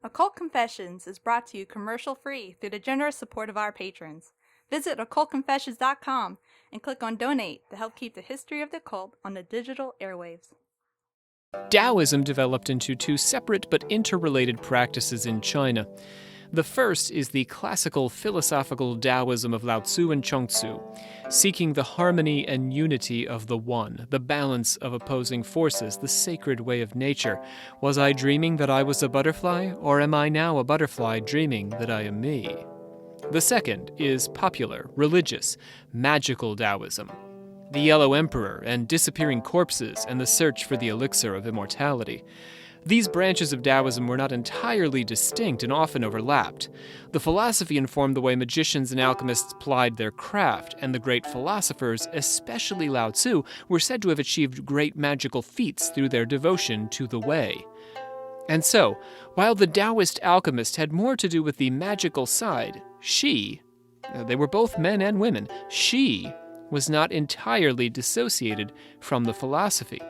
Occult Confessions is brought to you commercial-free through the generous support of our patrons. Visit occultconfessions.com and click on Donate to help keep the history of the occult on the digital airwaves. Taoism developed into two separate but interrelated practices in China. The first is the classical philosophical Taoism of Lao Tzu and Chuang-Tzu, seeking the harmony and unity of the one, the balance of opposing forces, the sacred way of nature. Was I dreaming that I was a butterfly, or am I now a butterfly dreaming that I am me? The second is popular, religious, magical Taoism. The Yellow Emperor and disappearing corpses and the search for the Elixir of Immortality. These branches of Taoism were not entirely distinct and often overlapped. The philosophy informed the way magicians and alchemists plied their craft, and the great philosophers, especially Lao Tzu, were said to have achieved great magical feats through their devotion to the way. And so, while the Taoist alchemist had more to do with the magical side, they were both men and women, she was not entirely dissociated from the philosophy.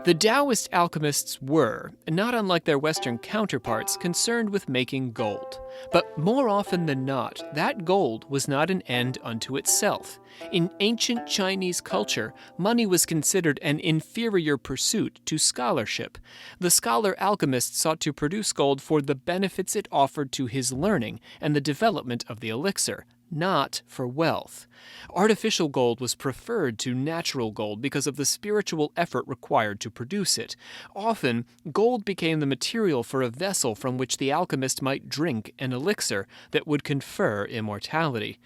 The Taoist alchemists were, not unlike their Western counterparts, concerned with making gold. But more often than not, that gold was not an end unto itself. In ancient Chinese culture, money was considered an inferior pursuit to scholarship. The scholar alchemist sought to produce gold for the benefits it offered to his learning and the development of the elixir, not for wealth. Artificial gold was preferred to natural gold because of the spiritual effort required to produce it. Often, gold became the material for a vessel from which the alchemist might drink an elixir that would confer immortality.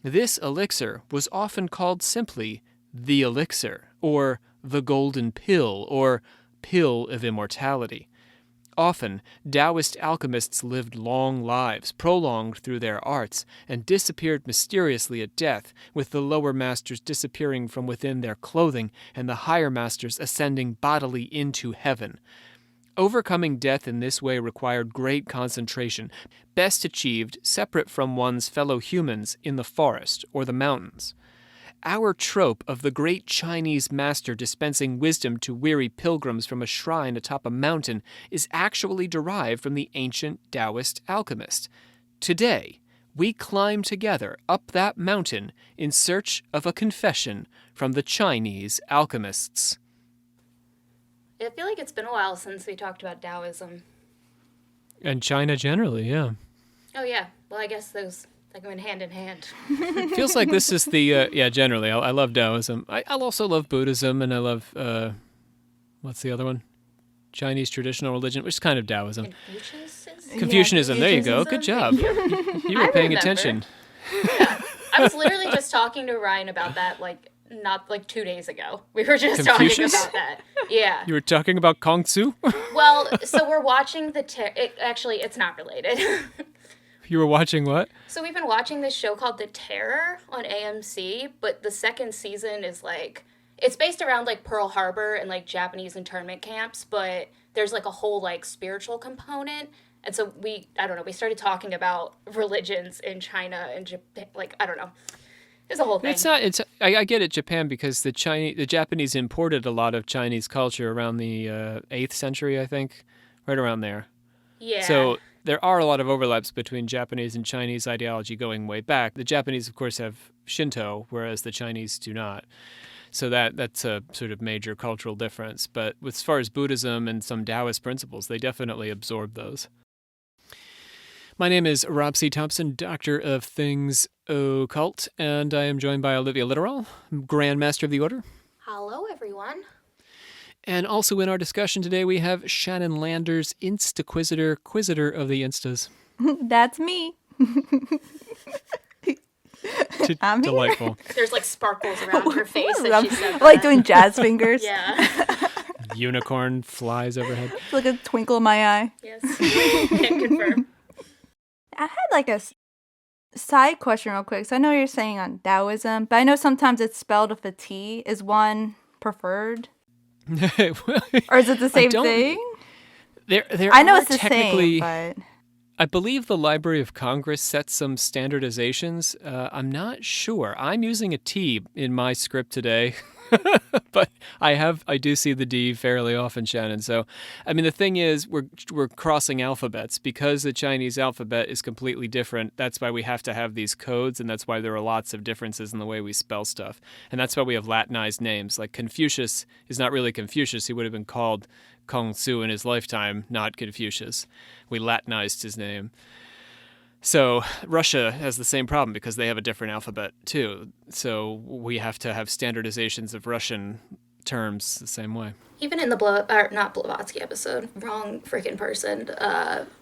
This elixir was often called simply the elixir, or the golden pill, or pill of immortality. Often, Taoist alchemists lived long lives, prolonged through their arts, and disappeared mysteriously at death, with the lower masters disappearing from within their clothing and the higher masters ascending bodily into heaven. Overcoming death in this way required great concentration, best achieved separate from one's fellow humans in the forest or the mountains. Our trope of the great Chinese master dispensing wisdom to weary pilgrims from a shrine atop a mountain is actually derived from the ancient Taoist alchemist. Today, we climb together up that mountain in search of a confession from the Chinese alchemists. I feel like it's been a while since we talked about Taoism. And China generally, yeah. Oh, yeah. Well, I guess those go in hand in hand. Feels like this is the, generally, I love Taoism. I also love Buddhism, and I love, what's the other one? Chinese traditional religion, which is kind of Taoism. Confucianism, there you go. Good job. You were paying attention. Yeah. I was literally just talking to Ryan about that, not 2 days ago. We were just talking about that. Yeah. You were talking about Kong Tzu? Well, so we're watching actually, it's not related. You were watching what? So we've been watching this show called The Terror on AMC, but the second season is it's based around Pearl Harbor and Japanese internment camps, but there's a whole spiritual component. And so we started talking about religions in China and Japan, I don't know. It's a whole thing. I get it, Japan, because the Japanese imported a lot of Chinese culture around the 8th century, I think, right around there. Yeah. So there are a lot of overlaps between Japanese and Chinese ideology going way back. The Japanese, of course, have Shinto, whereas the Chinese do not. So that's a sort of major cultural difference. But as far as Buddhism and some Taoist principles, they definitely absorb those. My name is Rob C. Thompson, Doctor of Things Occult, and I am joined by Olivia Littoral, Grand Master of the Order. Hello, everyone. And also in our discussion today, we have Shannon Landers, Instaquisitor, Quisitor of the Instas. That's me. I'm delightful. There's sparkles around her face as she said that. Doing jazz fingers. Yeah. Unicorn flies overhead. It's like a twinkle in my eye. Yes. Can confirm. I had a side question real quick. So I know you're saying on Taoism, but I know sometimes it's spelled with a T. Is one preferred? Or is it the same thing? I know it's the same, but I believe the Library of Congress sets some standardizations. I'm not sure. I'm using a T in my script today. But I do see the D fairly often, Shannon. So, I mean, the thing is, we're crossing alphabets because the Chinese alphabet is completely different. That's why we have to have these codes, and that's why there are lots of differences in the way we spell stuff. And that's why we have Latinized names. Like Confucius is not really Confucius. He would have been called Kong Tzu in his lifetime, not Confucius. We Latinized his name. So Russia has the same problem because they have a different alphabet too. So we have to have standardizations of Russian terms the same way. Even in the not Blavatsky episode, wrong freaking person,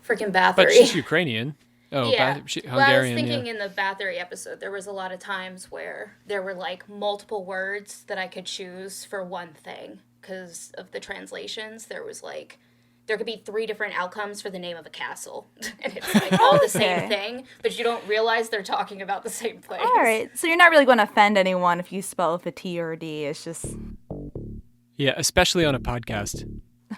freaking Bathory. But she's Ukrainian. Oh, yeah. Hungarian. Well, I was thinking in the Bathory episode, there was a lot of times where there were like multiple words that I could choose for one thing because of the translations. There was like, there could be 3 different outcomes for the name of a castle. And it's like all the same thing, but you don't realize they're talking about the same place. All right. So you're not really going to offend anyone if you spell with a T or a D. It's just... Yeah, especially on a podcast.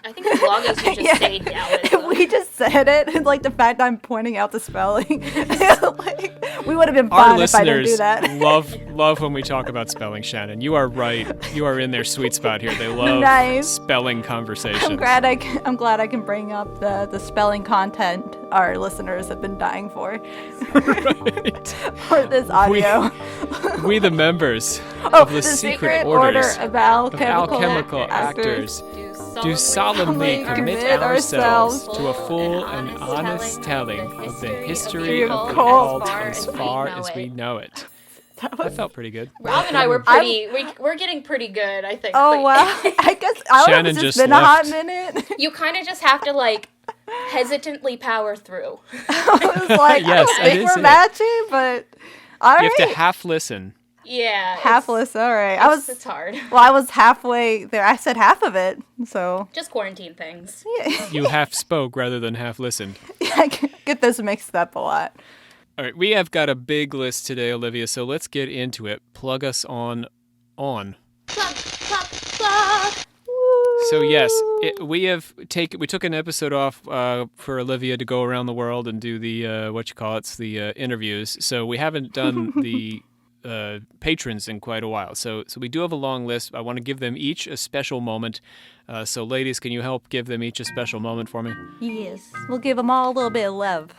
I think as long as you just say Taoism. If we just said it, and like the fact I'm pointing out the spelling, like, we would have been fine if I didn't do that. Our listeners love when we talk about spelling, Shannon. You are right. You are in their sweet spot here. They love spelling conversations. I'm glad I can bring up the spelling content our listeners have been dying for. Right. For this audio. We the members of the secret order of alchemical actors do solemnly commit ourselves to a full and honest telling of the history of the occult as far as we know it. That felt pretty good. Rob and I were we're getting pretty good, I think. Oh, wow. I guess Shannon it's just been left. a hot minute. You kind of just have to like hesitantly power through. I was like, yes, I don't think we're matching, but all right. You have to half listen. Yeah. Half listen, all right. It's hard. Well, I was halfway there. I said half of it, so. Just quarantine things. Yeah. You half spoke rather than half listened. Yeah, I get this mixed up a lot. All right, we have got a big list today, Olivia, so let's get into it. Plug us on. Plug, plug, plug. So yes, we took an episode off for Olivia to go around the world and do the the interviews. So we haven't done the patrons in quite a while. So we do have a long list. I want to give them each a special moment. So ladies, can you help give them each a special moment for me? Yes, we'll give them all a little bit of love.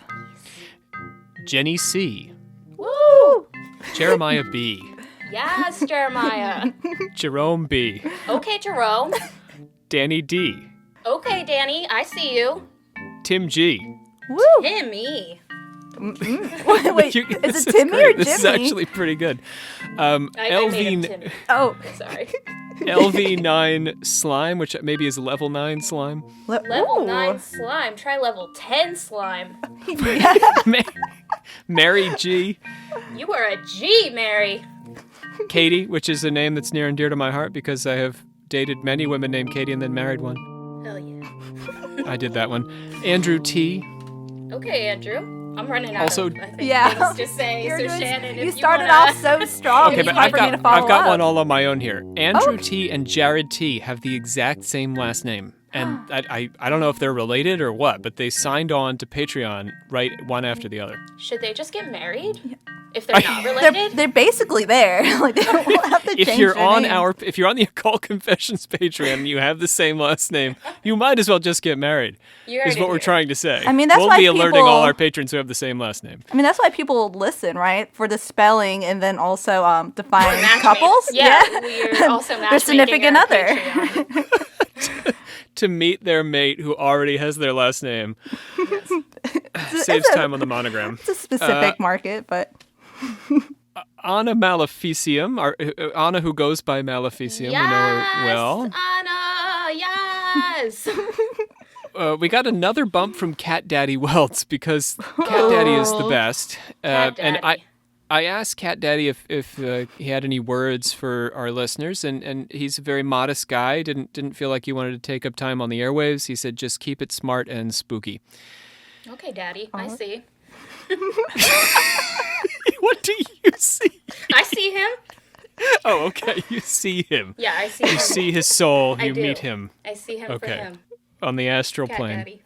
Jenny C. Woo! Jeremiah B. Yes, Jeremiah. Jerome B. Okay, Jerome. Danny D. Okay, Danny, I see you. Tim G. Woo! Timmy. Wait, is it Timmy or Jimmy? This is actually pretty good. I made him Timmy. Oh, sorry. LV9 slime, which maybe is level 9 slime. Level 9 slime. Try level 10 slime. Mary G. You are a G, Mary. Katie, which is a name that's near and dear to my heart because I have dated many women named Katie and then married one. Hell yeah. I did that one. Andrew T. Okay, Andrew. I'm running out of things to say. Shannon, you started off so strong. Okay, but I've got one all on my own here. Andrew T and Jared T have the exact same last name. And I don't know if they're related or what, but they signed on to Patreon right one after the other. Should they just get married? If they're not related? They're basically there. Like they don't have to change if you're on names. if you're on the Occult Confessions Patreon and you have the same last name, you might as well just get married. Is what we're trying to say. I mean, that's we'll why be alerting all our patrons who have the same last name. I mean, that's why people listen, right? For the spelling and then also define couples. Yeah, we're also matchmaking their significant our other. Patreon. To meet their mate who already has their last name. Saves time on the monogram. It's a specific market, but... Anna Maleficium, Anna who goes by Maleficium, yes, we know her well. Anna, yes! We got another bump from Cat Daddy Welts because Cat Daddy is the best. And I asked Cat Daddy if he had any words for our listeners, and he's a very modest guy. Didn't feel like he wanted to take up time on the airwaves. He said, just keep it smart and spooky. Okay, Daddy, I see. What do you see? I see him. Oh, okay. You see him. Yeah, I see him. You see his soul. I You do. meet him. I see him for him. On the astral Cat plane. Daddy.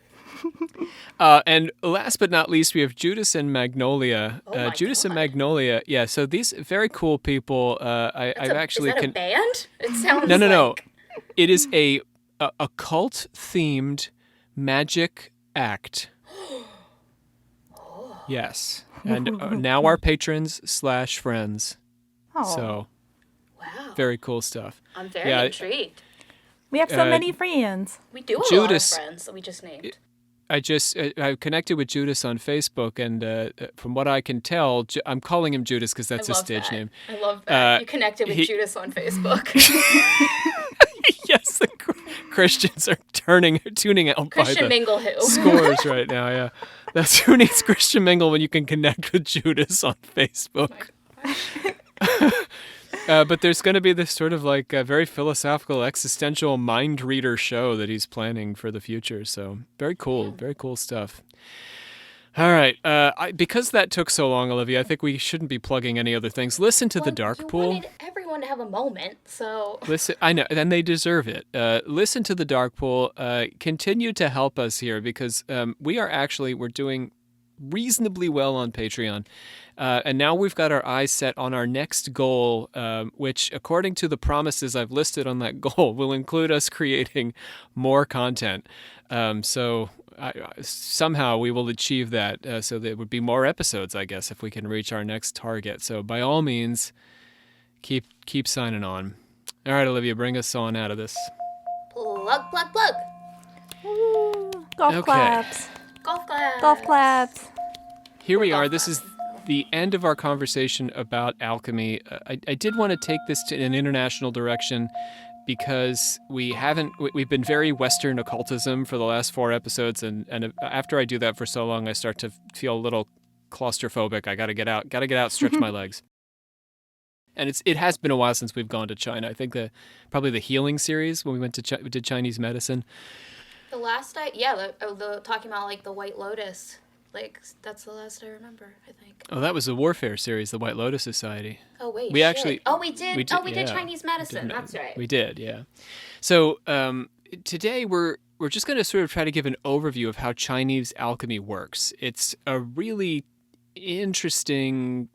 And last but not least, we have Judas and Magnolia. Oh my Judas and God. Magnolia. Yeah, so these very cool people. I've actually Is that a band? It sounds No. like... It is a occult themed magic act. Yes, and now our patrons / friends. Oh. So Wow. very cool stuff. I'm very intrigued. We have so many friends. We do have Judas- a lot of friends that we just named. I connected with Judas on Facebook, and from what I can tell, I'm calling him Judas because that's his stage name. I love that. You connected with Judas on Facebook. Yes, the Christians are tuning out Christian by the Mingle who? scores right now. Yeah, that's who needs Christian Mingle when you can connect with Judas on Facebook. But there's going to be this sort of like a very philosophical, existential mind reader show that he's planning for the future. So very cool stuff. All right. Because that took so long, Olivia, I think we shouldn't be plugging any other things. Listen to the Dark you Pool. wanted everyone to have a moment, so... Listen, I know, and they deserve it. Listen to the Dark Pool. Continue to help us here because we're doing reasonably well on Patreon. And now we've got our eyes set on our next goal, which, according to the promises I've listed on that goal, will include us creating more content. So somehow we will achieve that. So there would be more episodes, I guess, if we can reach our next target. So by all means, keep signing on. All right, Olivia, bring us on out of this. Plug. Ooh, golf claps. Golf claps. Golf claps. Here we are. This is the end of our conversation about alchemy. I did want to take this to an international direction because we've been very Western occultism for the last 4 episodes, and after I do that for so long, I start to feel a little claustrophobic. I gotta get out, stretch my legs. And it has been a while since we've gone to China. I think probably the healing series when we went to we did Chinese medicine. The last the talking about like the White Lotus. Like, that's the last I remember, I think. Oh, that was the Warfare series, the White Lotus Society. Oh, wait, we actually... Oh, we did. We did yeah. Chinese medicine. That's right. We did, yeah. So today we're just going to sort of try to give an overview of how Chinese alchemy works. It's a really interesting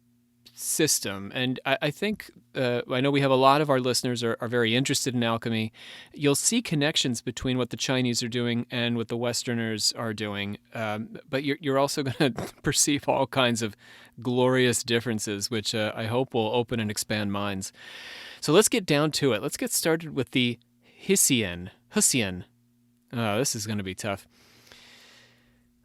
system, and I think I know we have a lot of our listeners are very interested in alchemy. You'll see connections between what the Chinese are doing and what the Westerners are doing, but you're also going to perceive all kinds of glorious differences, which I hope will open and expand minds. So let's get down to it. Let's get started with the Husian. Oh, this is going to be tough.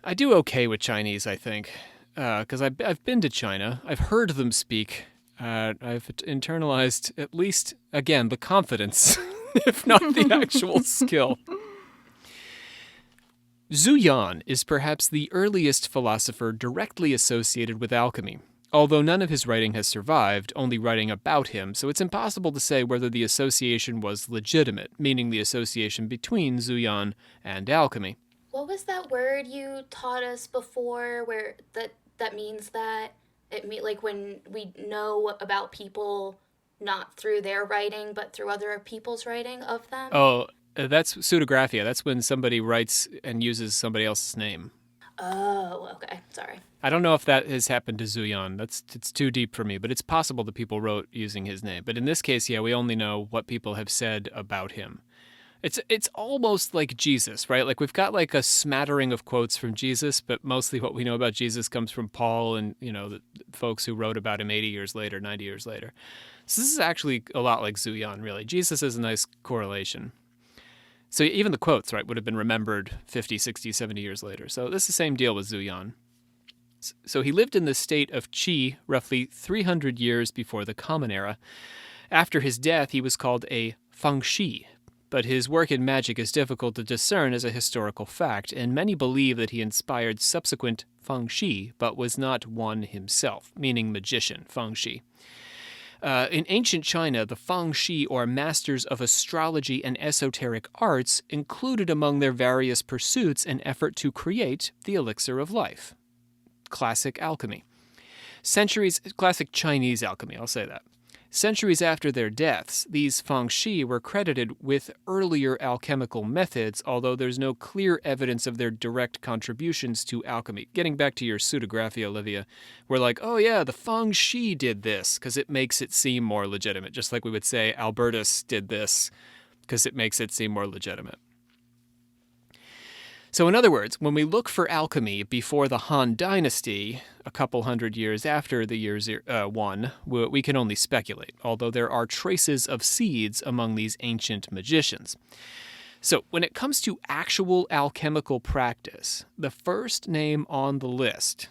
I do okay with Chinese, I think. Because I've been to China, I've heard them speak, I've internalized at least, again, the confidence, if not the actual skill. Zhu Yan is perhaps the earliest philosopher directly associated with alchemy, although none of his writing has survived, only writing about him, so it's impossible to say whether the association was legitimate, meaning the association between Zhu Yan and alchemy. What was that word you taught us before where that means that like when we know about people not through their writing but through other people's writing of them? Oh, that's pseudographia. That's when somebody writes and uses somebody else's name. Oh, okay. Sorry. I don't know if that has happened to Zhu Yan. It's too deep for me, but it's possible that people wrote using his name. But in this case, yeah, we only know what people have said about him. It's almost like Jesus, right? Like we've got like a smattering of quotes from Jesus, but mostly what we know about Jesus comes from Paul and, the folks who wrote about him 80 years later, 90 years later. So this is actually a lot like Zhu Yan, really. Jesus is a nice correlation. So even the quotes, right, would have been remembered 50, 60, 70 years later. So this is the same deal with Zhu Yan. So he lived in the state of Qi roughly 300 years before the Common Era. After his death, he was called a Fangxi, but his work in magic is difficult to discern as a historical fact, and many believe that he inspired subsequent Fangxi, but was not one himself, meaning magician, Fangxi. In ancient China, the Fangxi, or masters of astrology and esoteric arts, included among their various pursuits an effort to create the elixir of life. Classic alchemy. Classic Chinese alchemy, I'll say that. Centuries after their deaths, these fangshi were credited with earlier alchemical methods, although there's no clear evidence of their direct contributions to alchemy. Getting back to your pseudographia, Olivia, we're like, oh yeah, the fangshi did this because it makes it seem more legitimate, just like we would say Albertus did this because it makes it seem more legitimate. So in other words, when we look for alchemy before the Han Dynasty, a couple hundred years after the year one, we can only speculate, although there are traces of seeds among these ancient magicians. So when it comes to actual alchemical practice, the first name on the list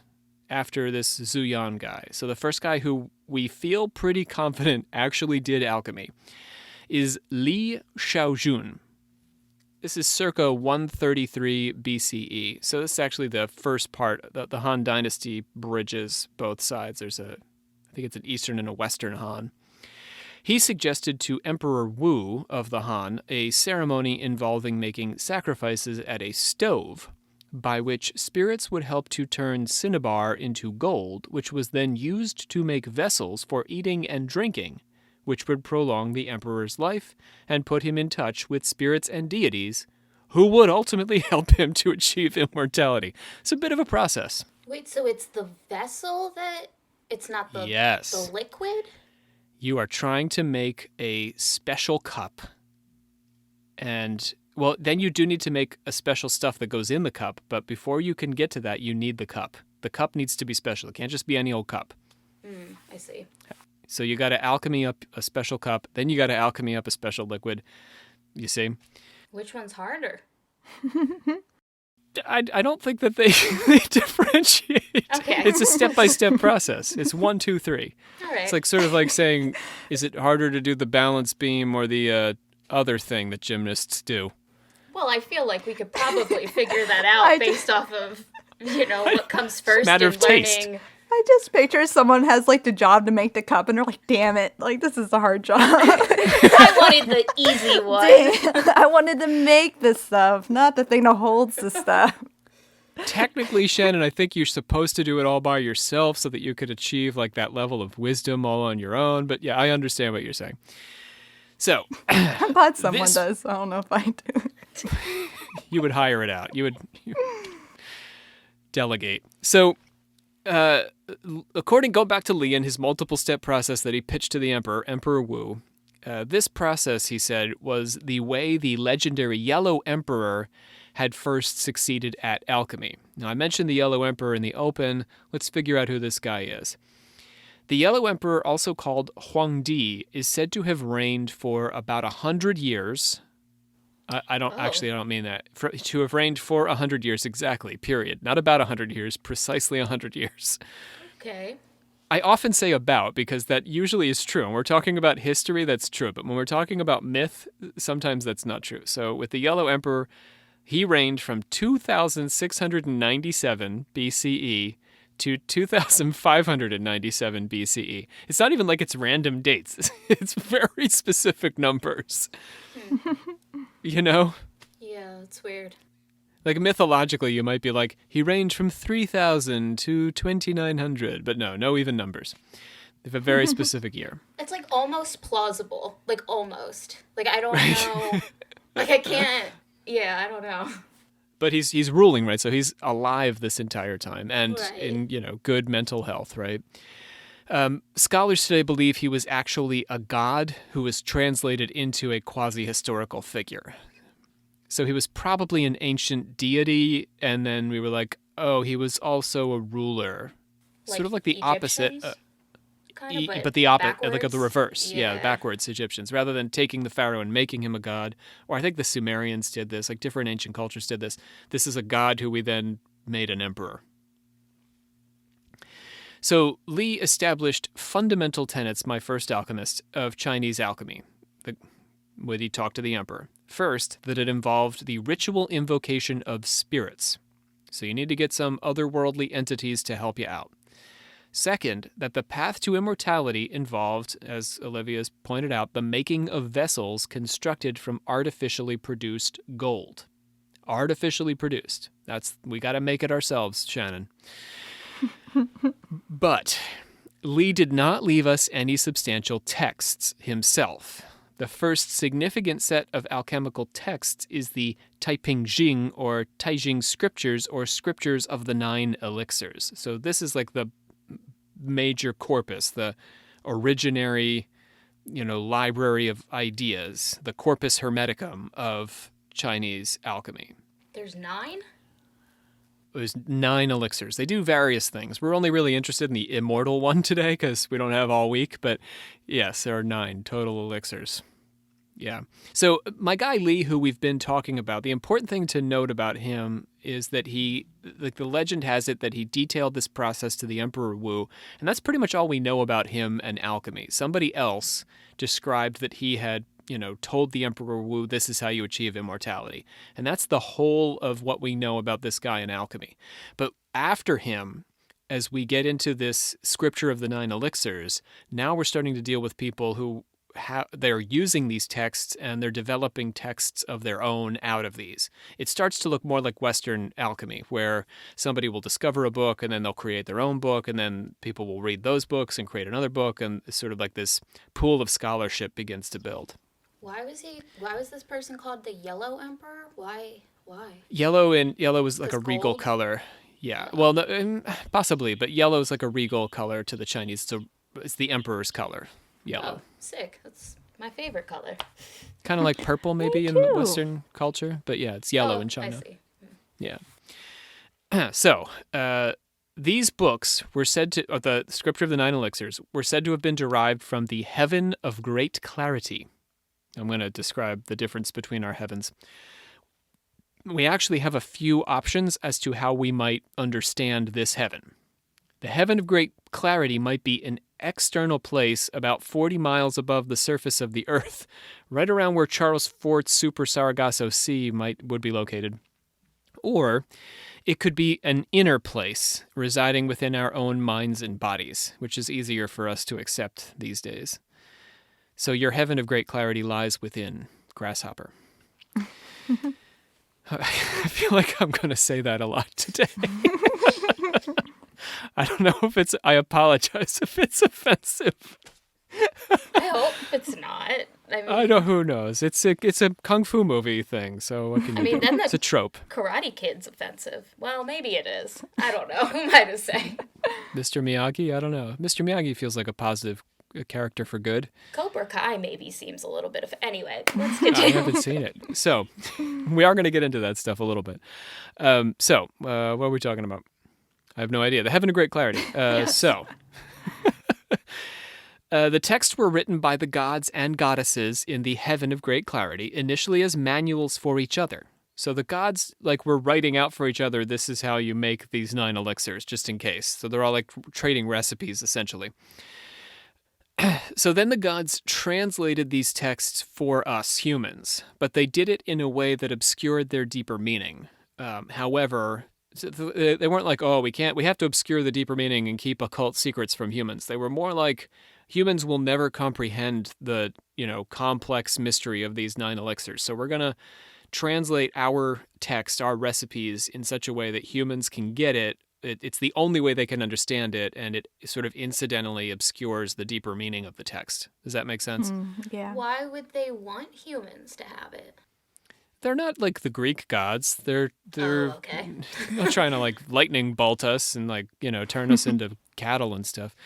after this Zhu Yan guy, so the first guy who we feel pretty confident actually did alchemy, is Li Shaojun. This is circa 133 BCE. So this is actually the first part. The Han Dynasty bridges both sides. I think it's an Eastern and a Western Han. He suggested to Emperor Wu of the Han a ceremony involving making sacrifices at a stove, by which spirits would help to turn cinnabar into gold, which was then used to make vessels for eating and drinking, which would prolong the emperor's life and put him in touch with spirits and deities who would ultimately help him to achieve immortality. It's a bit of a process. Wait, so it's the vessel that... It's not the, yes. the liquid? You are trying to make a special cup. And, well, then you do need to make a special stuff that goes in the cup. But before you can get to that, you need the cup. The cup needs to be special. It can't just be any old cup. I see. So you got to alchemy up a special cup, then you got to alchemy up a special liquid. You see? Which one's harder? I don't think that they differentiate. Okay. It's a step-by-step process. It's 1, 2, 3. All right. It's like sort of like saying, is it harder to do the balance beam or the other thing that gymnasts do? Well, I feel like we could probably figure that out based off of, what comes first matter in of taste. learning. I just picture someone has like the job to make the cup and they're like, damn it, like this is a hard job. I wanted the easy one. Damn, I wanted to make this stuff, not the thing that holds the stuff. Technically, Shannon, I think you're supposed to do it all by yourself so that you could achieve like that level of wisdom all on your own. But yeah, I understand what you're saying. So I'm glad someone does. I don't know if I do. You would hire it out. You would delegate. So go back to Li and his multiple step process that he pitched to the Emperor Wu. This process, he said, was the way the legendary Yellow Emperor had first succeeded at alchemy. Now, I mentioned the Yellow Emperor in the open. Let's figure out who this guy is. The Yellow Emperor, also called Huangdi, is said to have reigned for about 100 years. I don't mean that. To have reigned for 100 years exactly, period. Not about 100 years, precisely 100 years. Okay. I often say about because that usually is true. When we're talking about history, that's true. But when we're talking about myth, sometimes that's not true. So with the Yellow Emperor, he reigned from 2697 BCE to 2597 BCE. It's not even like it's random dates. It's very specific numbers. Yeah, it's weird. Like mythologically, you might be like, he reigned from 3000 to 2900, but no even numbers. They have a very specific year. It's like almost plausible. Like almost. Like I don't know. Like I can't. Yeah, I don't know. But he's ruling, right? So he's alive this entire time and right. in, good mental health, right? Scholars today believe he was actually a god who was translated into a quasi-historical figure. So he was probably an ancient deity, and then we were like, oh, he was also a ruler. Like sort of like the opposite. But the opposite, like the reverse. Yeah, backwards Egyptians. Rather than taking the pharaoh and making him a god, or I think the Sumerians did this, like different ancient cultures did this. This is a god who we then made an emperor. So Li established fundamental tenets, my first alchemist, of Chinese alchemy, when he talked to the emperor. First, that it involved the ritual invocation of spirits. So you need to get some otherworldly entities to help you out. Second, that the path to immortality involved, as Olivia's pointed out, the making of vessels constructed from artificially produced gold. Artificially produced. We got to make it ourselves, Shannon. But Li did not leave us any substantial texts himself. The first significant set of alchemical texts is the Taiping Jing or Taijing scriptures or scriptures of the 9 elixirs. So this is like the major corpus, the originary, library of ideas, the corpus hermeticum of Chinese alchemy. There's 9? There's 9 elixirs. They do various things. We're only really interested in the immortal one today because we don't have all week, but yes, there are 9 total elixirs. Yeah. So my guy Li, who we've been talking about, the important thing to note about him is that the legend has it that he detailed this process to the Emperor Wu, and that's pretty much all we know about him and alchemy. Somebody else described that he had, told the Emperor Wu, this is how you achieve immortality. And that's the whole of what we know about this guy in alchemy. But after him, as we get into this scripture of the 9 elixirs, now we're starting to deal with people who they're using these texts and they're developing texts of their own out of these. It starts to look more like Western alchemy, where somebody will discover a book and then they'll create their own book, and then people will read those books and create another book, and it's sort of like this pool of scholarship begins to build. Why was this person called the Yellow Emperor? Why? Yellow is like a regal gold? color. Yeah. Well, no, possibly, but yellow is like a regal color to the Chinese. So it's the emperor's color. Yellow. Oh, sick. That's my favorite color. Kind of like purple maybe in Western culture, but yeah, it's yellow in China. I see. Yeah. So, these books were said to, or the scripture of the 9 elixirs, were said to have been derived from the heaven of great clarity. I'm going to describe the difference between our heavens. We actually have a few options as to how we might understand this heaven. The heaven of great clarity might be an external place about 40 miles above the surface of the Earth, right around where Charles Fort's Super Sargasso Sea would be located. Or it could be an inner place residing within our own minds and bodies, which is easier for us to accept these days. So your heaven of great clarity lies within, Grasshopper. I feel like I'm going to say that a lot today. I don't know if I apologize if it's offensive. I hope it's not. I know, who knows? It's a kung fu movie thing, so what can you do? Then it's a trope. Karate Kid's offensive. Well, maybe it is. I don't know. Who am I to say? Mr. Miyagi? I don't know. Mr. Miyagi feels like a positive character for good. Cobra Kai maybe seems a little bit of... Anyway, let's continue. I haven't seen it. So, we are going to get into that stuff a little bit. What are we talking about? I have no idea. The heaven of great clarity. Yes. So, the texts were written by the gods and goddesses in the heaven of great clarity, initially as manuals for each other. So the gods, were writing out for each other, this is how you make these 9 elixirs, just in case. So they're all trading recipes, essentially. So then the gods translated these texts for us humans, but they did it in a way that obscured their deeper meaning. However, they weren't like, we have to obscure the deeper meaning and keep occult secrets from humans. They were more like, humans will never comprehend the, complex mystery of these 9 elixirs. So we're going to translate our text, our recipes, in such a way that humans can get it. It's the only way they can understand it, and it sort of incidentally obscures the deeper meaning of the text. Does that make sense? Yeah. Why would they want humans to have it? They're not like the Greek gods. They're okay. not trying to lightning bolt us and turn us into cattle and stuff.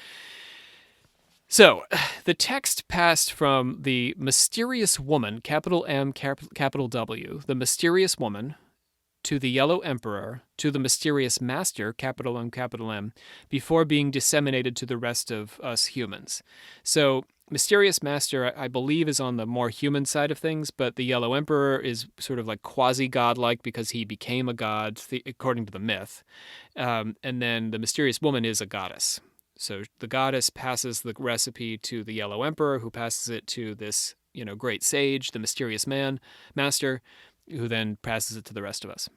So, the text passed from the mysterious woman, capital M, capital W, the mysterious woman, to the Yellow Emperor, to the mysterious master, capital M, before being disseminated to the rest of us humans. So, mysterious master, I believe, is on the more human side of things, but the Yellow Emperor is sort of quasi-godlike because he became a god, according to the myth. And then the mysterious woman is a goddess. So the goddess passes the recipe to the Yellow Emperor, who passes it to this, great sage, the mysterious master, who then passes it to the rest of us.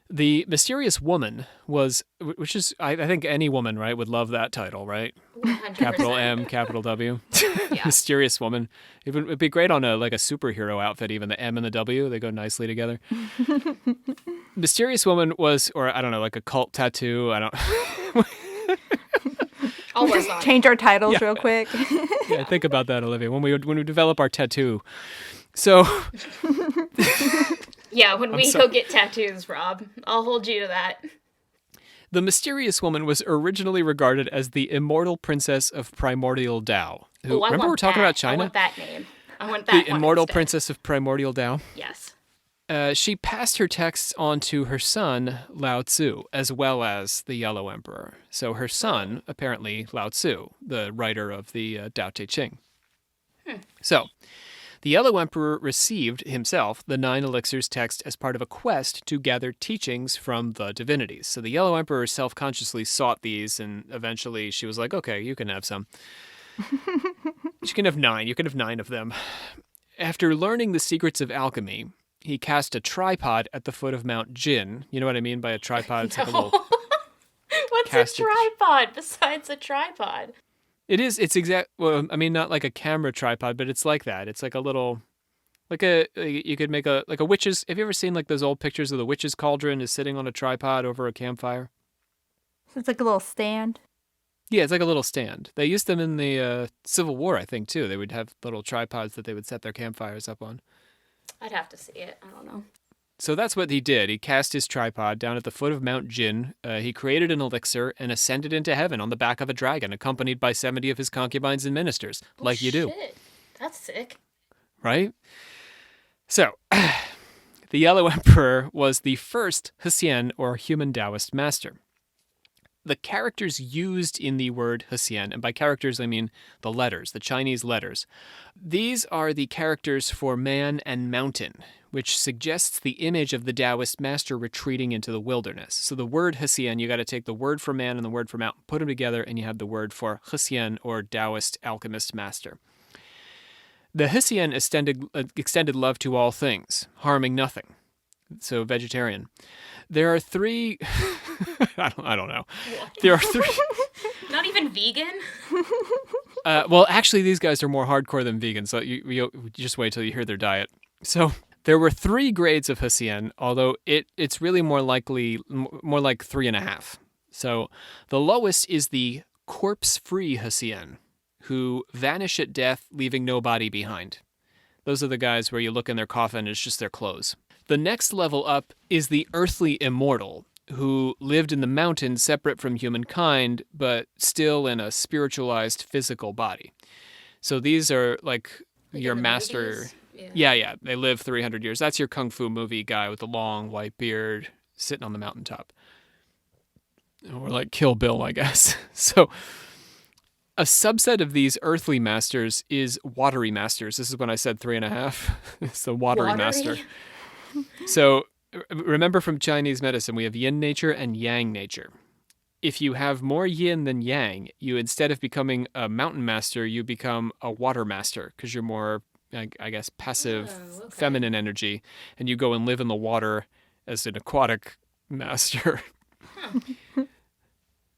The mysterious woman was, which is, I think any woman, right, would love that title, right? 100%. Capital M, capital W. Yeah. Mysterious woman. It'd be great on a superhero outfit, even the M and the W, they go nicely together. Mysterious woman was, or I don't know, a cult tattoo, I don't... I'll work on it. Change our titles real quick. Yeah, think about that, Olivia, when we develop our tattoo. So... Yeah, when we go get tattoos, Rob, I'll hold you to that. The mysterious woman was originally regarded as the immortal princess of primordial Tao. Who, remember we're talking about China? I want that name. I want that The immortal princess of primordial Tao? Yes. She passed her texts on to her son, Lao Tzu, as well as the Yellow Emperor. So her son, apparently Lao Tzu, the writer of the Tao Te Ching. So, the Yellow Emperor received himself the 9 elixirs text as part of a quest to gather teachings from the divinities. So the Yellow Emperor self-consciously sought these, and eventually she was like, okay, you can have some. You can have 9. You can have 9 of them. After learning the secrets of alchemy, he cast a tripod at the foot of Mount Jin. You know what I mean by a tripod? It's like a little What's a tripod besides a tripod? It's exact. Well, I mean, not like a camera tripod, but it's like that. It's like a little, you could make a witch's. Have you ever seen like those old pictures of the witch's cauldron is sitting on a tripod over a campfire? So it's like a little stand. Yeah, it's like a little stand. They used them in the Civil War, I think, too. They would have little tripods that they would set their campfires up on. I'd have to see it. I don't know. So that's what he did. He cast his tripod down at the foot of Mount Jin. He created an elixir and ascended into heaven on the back of a dragon, accompanied by 70 of his concubines and ministers, like you do. Shit. That's sick. Right? So, the Yellow Emperor was the first Hsien, or human Taoist master. The characters used in the word Hsien, and by characters I mean the letters, the Chinese letters. These are the characters for man and mountain, which suggests the image of the Taoist master retreating into the wilderness. So the word Hsien, you got to take the word for man and the word for mountain, put them together, and you have the word for Hsien, or Taoist alchemist master. The Hsien extended love to all things, harming nothing. So vegetarian. There are 3... I don't know. What? There are 3... Not even vegan? Well, actually, these guys are more hardcore than vegan, so you just wait till you hear their diet. So there were 3 grades of Hsien, although it's really more like 3.5. So the lowest is the corpse-free Hsien, who vanish at death, leaving no body behind. Those are the guys where you look in their coffin and it's just their clothes. The next level up is the Earthly Immortal, who lived in the mountains separate from humankind, but still in a spiritualized physical body. So these are like your master. Yeah. They live 300 years. That's your kung fu movie guy with the long white beard sitting on the mountaintop. Or like Kill Bill, I guess. So a subset of these earthly masters is Watery Masters. This is when I said 3.5. It's the Watery Master. So remember from Chinese medicine, we have yin nature and yang nature. If you have more yin than yang, you, instead of becoming a mountain master, you become a water master because you're more, I guess, passive, feminine energy, and you go and live in the water as an aquatic master.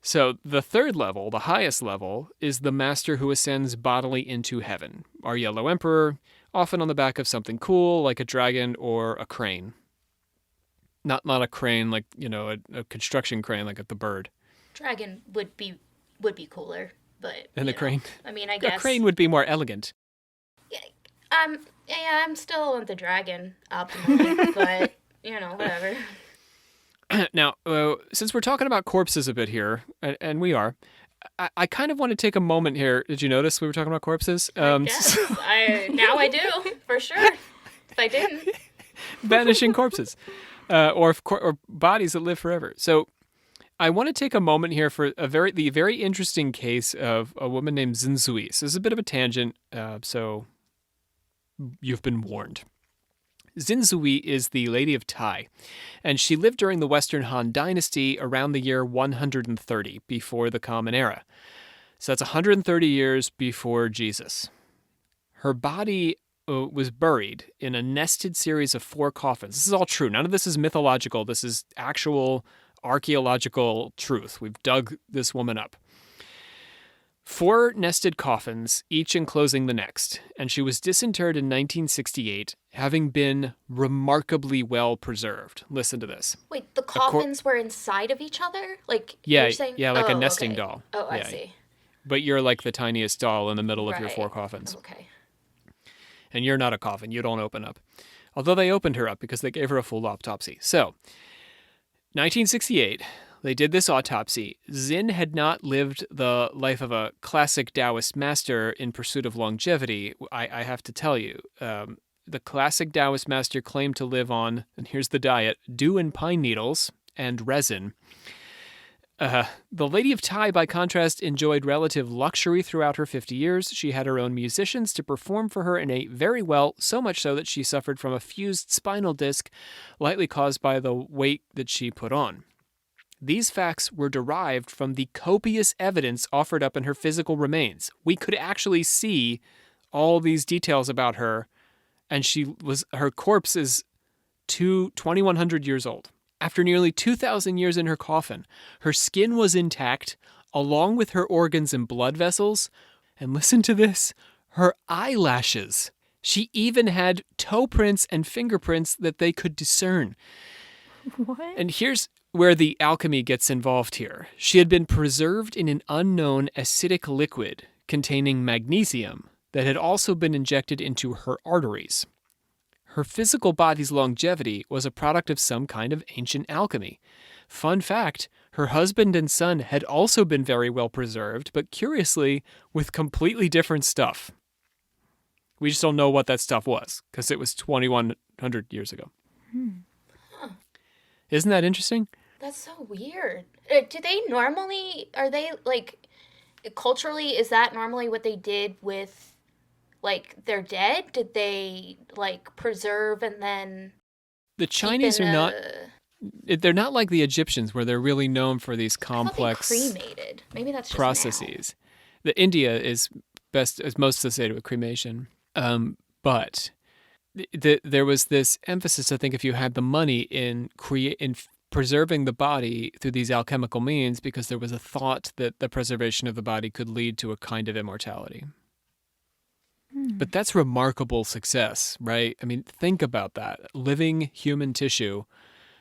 So the third level, the highest level, is the master who ascends bodily into heaven. Our Yellow Emperor, often on the back of something cool like a dragon or a crane. Not a crane like, a construction crane like at the Bird. Dragon would be cooler, but and the crane. I mean, I guess a crane would be more elegant. Yeah, I'm still on the dragon optimally, but whatever. Now, since we're talking about corpses a bit here, and we are, I kind of want to take a moment here. Did you notice we were talking about corpses? Yes, now I do, for sure. If I didn't. Vanishing corpses. Or bodies that live forever. So I want to take a moment here for the very interesting case of a woman named Zinzui. So this is a bit of a tangent, so you've been warned. Zinzui is the Lady of Tai, and she lived during the Western Han Dynasty around the year 130 before the Common Era. So that's 130 years before Jesus. Her body was buried in a nested series of 4 coffins. This is all true. None of this is mythological. This is actual archaeological truth. We've dug this woman up. 4 nested coffins, each enclosing the next, and she was disinterred in 1968, having been remarkably well preserved. Listen to this. Wait, the coffins were inside of each other? Like, yeah, you're saying? yeah, like a nesting doll. Oh, I yeah. see. But you're like the tiniest doll in the middle of your Right. 4 coffins. Okay. And you're not a coffin. You don't open up. Although they opened her up because they gave her a full autopsy. So, 1968, they did this autopsy. Xin had not lived the life of a classic Taoist master in pursuit of longevity. I have to tell you, the classic Taoist master claimed to live on, and here's the diet, dew and pine needles and resin. The Lady of Tai, by contrast, enjoyed relative luxury throughout her 50 years. She had her own musicians to perform for her and ate very well, so much so that she suffered from a fused spinal disc, likely caused by the weight that she put on. These facts were derived from the copious evidence offered up in her physical remains. We could actually see all these details about her, and her corpse is 2,100 years old. After nearly 2,000 years in her coffin, her skin was intact, along with her organs and blood vessels. And listen to this, her eyelashes. She even had toe prints and fingerprints that they could discern. What? And here's where the alchemy gets involved here. She had been preserved in an unknown acidic liquid containing magnesium that had also been injected into her arteries. Her physical body's longevity was a product of some kind of ancient alchemy. Fun fact, her husband and son had also been very well preserved, but curiously, with completely different stuff. We just don't know what that stuff was, because it was 2,100 years ago. Huh. Isn't that interesting? That's so weird. Are they, like, culturally, is that normally what they did with, like, their dead? Did they, like, preserve and then... The Chinese are not... They're not like the Egyptians, where they're really known for these complex I thought they cremated. Maybe that's just processes. The India is most associated with cremation. But there was this emphasis, I think, if you had the money in preserving the body through these alchemical means, because there was a thought that the preservation of the body could lead to a kind of immortality. But that's remarkable success, right? I mean, think about that. Living human tissue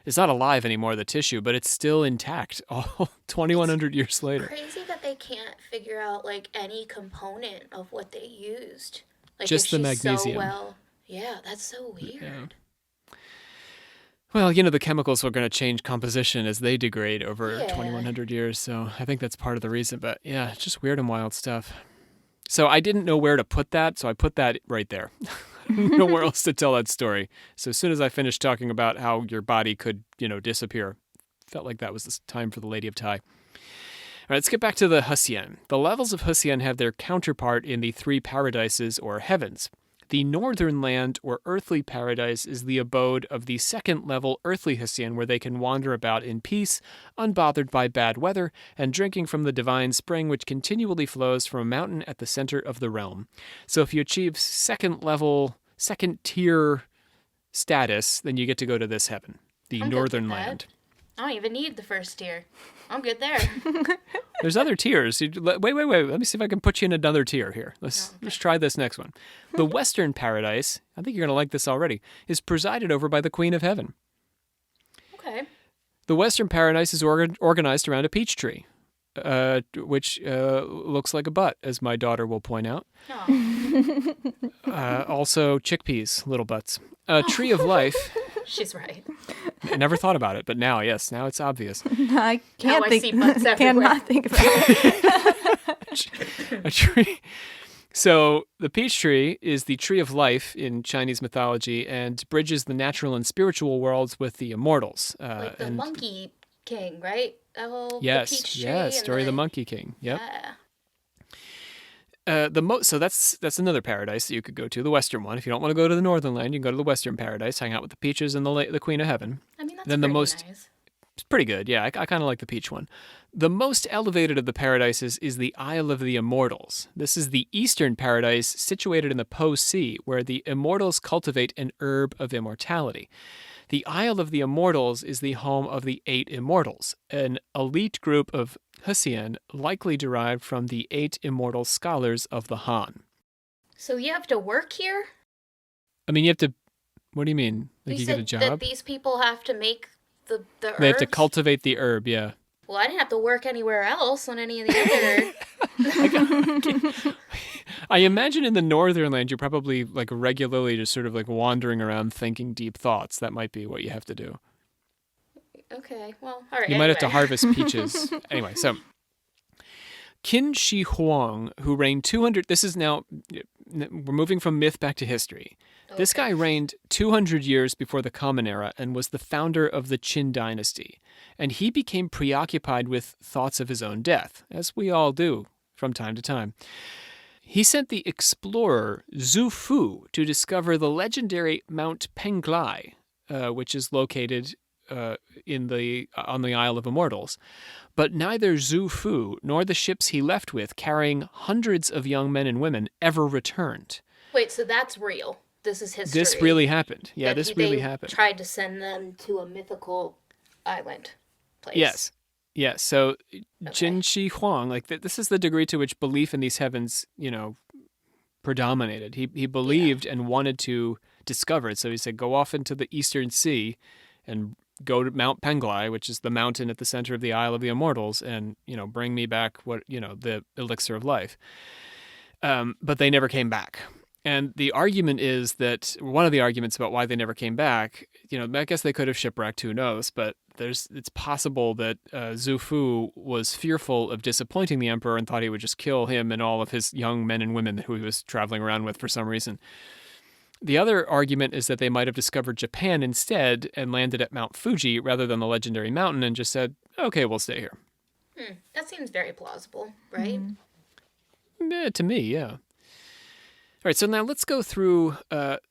is not alive anymore, the tissue, but it's still intact all 2,100 years later. Crazy that they can't figure out, like, any component of what they used. Like, just the magnesium. So well, yeah, that's so weird. Yeah. Well, the chemicals are going to change composition as they degrade over 2,100 years, so I think that's part of the reason. But yeah, it's just weird and wild stuff. So I didn't know where to put that, so I put that right there. Nowhere else to tell that story. So as soon as I finished talking about how your body could, disappear, felt like that was the time for the Lady of Tai. All right, let's get back to the Husyan. The levels of Husyan have their counterpart in the 3 paradises or heavens. The northern land or earthly paradise is the abode of the second level earthly Husyan, where they can wander about in peace, unbothered by bad weather, and drinking from the divine spring which continually flows from a mountain at the center of the realm. So if you achieve second tier status, then you get to go to this heaven, the northern land. I don't even need the first tier. I'm good there. There's other tiers. Wait. Let me see if I can put you in another tier here. Let's try this next one. The Western Paradise, I think you're going to like this already, is presided over by the Queen of Heaven. Okay. The Western Paradise is organized around a peach tree, which looks like a butt, as my daughter will point out. Also, chickpeas, little butts. A tree of life. She's right. I never thought about it, but now it's obvious. I can't see butts everywhere. cannot think about it. A tree. So the peach tree is the tree of life in Chinese mythology and bridges the natural and spiritual worlds with the immortals. Like the Monkey King, right? The peach tree. Yes, story of the Monkey King. Yep. Yeah. So that's another paradise that you could go to, the Western one. If you don't want to go to the Northern land, you can go to the Western Paradise, hang out with the peaches and the Queen of Heaven. I mean, that's then nice. It's pretty good, yeah. I kind of like the peach one. The most elevated of the paradises is the Isle of the Immortals. This is the Eastern Paradise situated in the Po Sea, where the Immortals cultivate an herb of immortality. The Isle of the Immortals is the home of the 8 Immortals, an elite group of Husyan likely derived from the 8 immortal scholars of the Han. So you have to work here? I mean, you have to... What do you mean? Like you said get a job? that these people have to make the herbs? They have to cultivate the herb, yeah. Well, I didn't have to work anywhere else on any of the other I imagine in the northern land, you're probably like regularly just sort of like wandering around thinking deep thoughts. That might be what you have to do. Okay, well, all right. You might have to harvest peaches. Anyway, so Qin Shi Huang, who reigned 200... This is now... We're moving from myth back to history. Okay. This guy reigned 200 years before the Common Era and was the founder of the Qin dynasty. And he became preoccupied with thoughts of his own death, as we all do from time to time. He sent the explorer Zhu Fu to discover the legendary Mount Penglai, which is located on the Isle of Immortals. But neither Zhu Fu nor the ships he left with, carrying hundreds of young men and women, ever returned. Wait, so that's real? This is history? This really happened. Yeah, this really happened. They tried to send them to a mythical island place. Yes. Yes. So Qin Shi Huang, like this is the degree to which belief in these heavens, predominated. He believed and wanted to discover it. So he said, go off into the Eastern Sea and go to Mount Penglai, which is the mountain at the center of the Isle of the Immortals, and, bring me back the Elixir of Life. But they never came back. And the argument is that one of the arguments about why they never came back, I guess they could have shipwrecked, who knows, but it's possible that Zhu Fu was fearful of disappointing the emperor and thought he would just kill him and all of his young men and women who he was traveling around with for some reason. The other argument is that they might have discovered Japan instead and landed at Mount Fuji rather than the legendary mountain and just said, okay, we'll stay here. That seems very plausible, right? Yeah, to me, yeah. All right, so now let's go through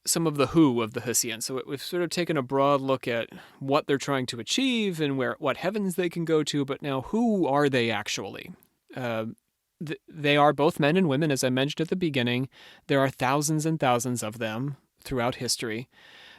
some of the who of the Hsian. So we've sort of taken a broad look at what they're trying to achieve and what heavens they can go to, but now who are they actually? They are both men and women, as I mentioned at the beginning. There are thousands and thousands of them throughout history.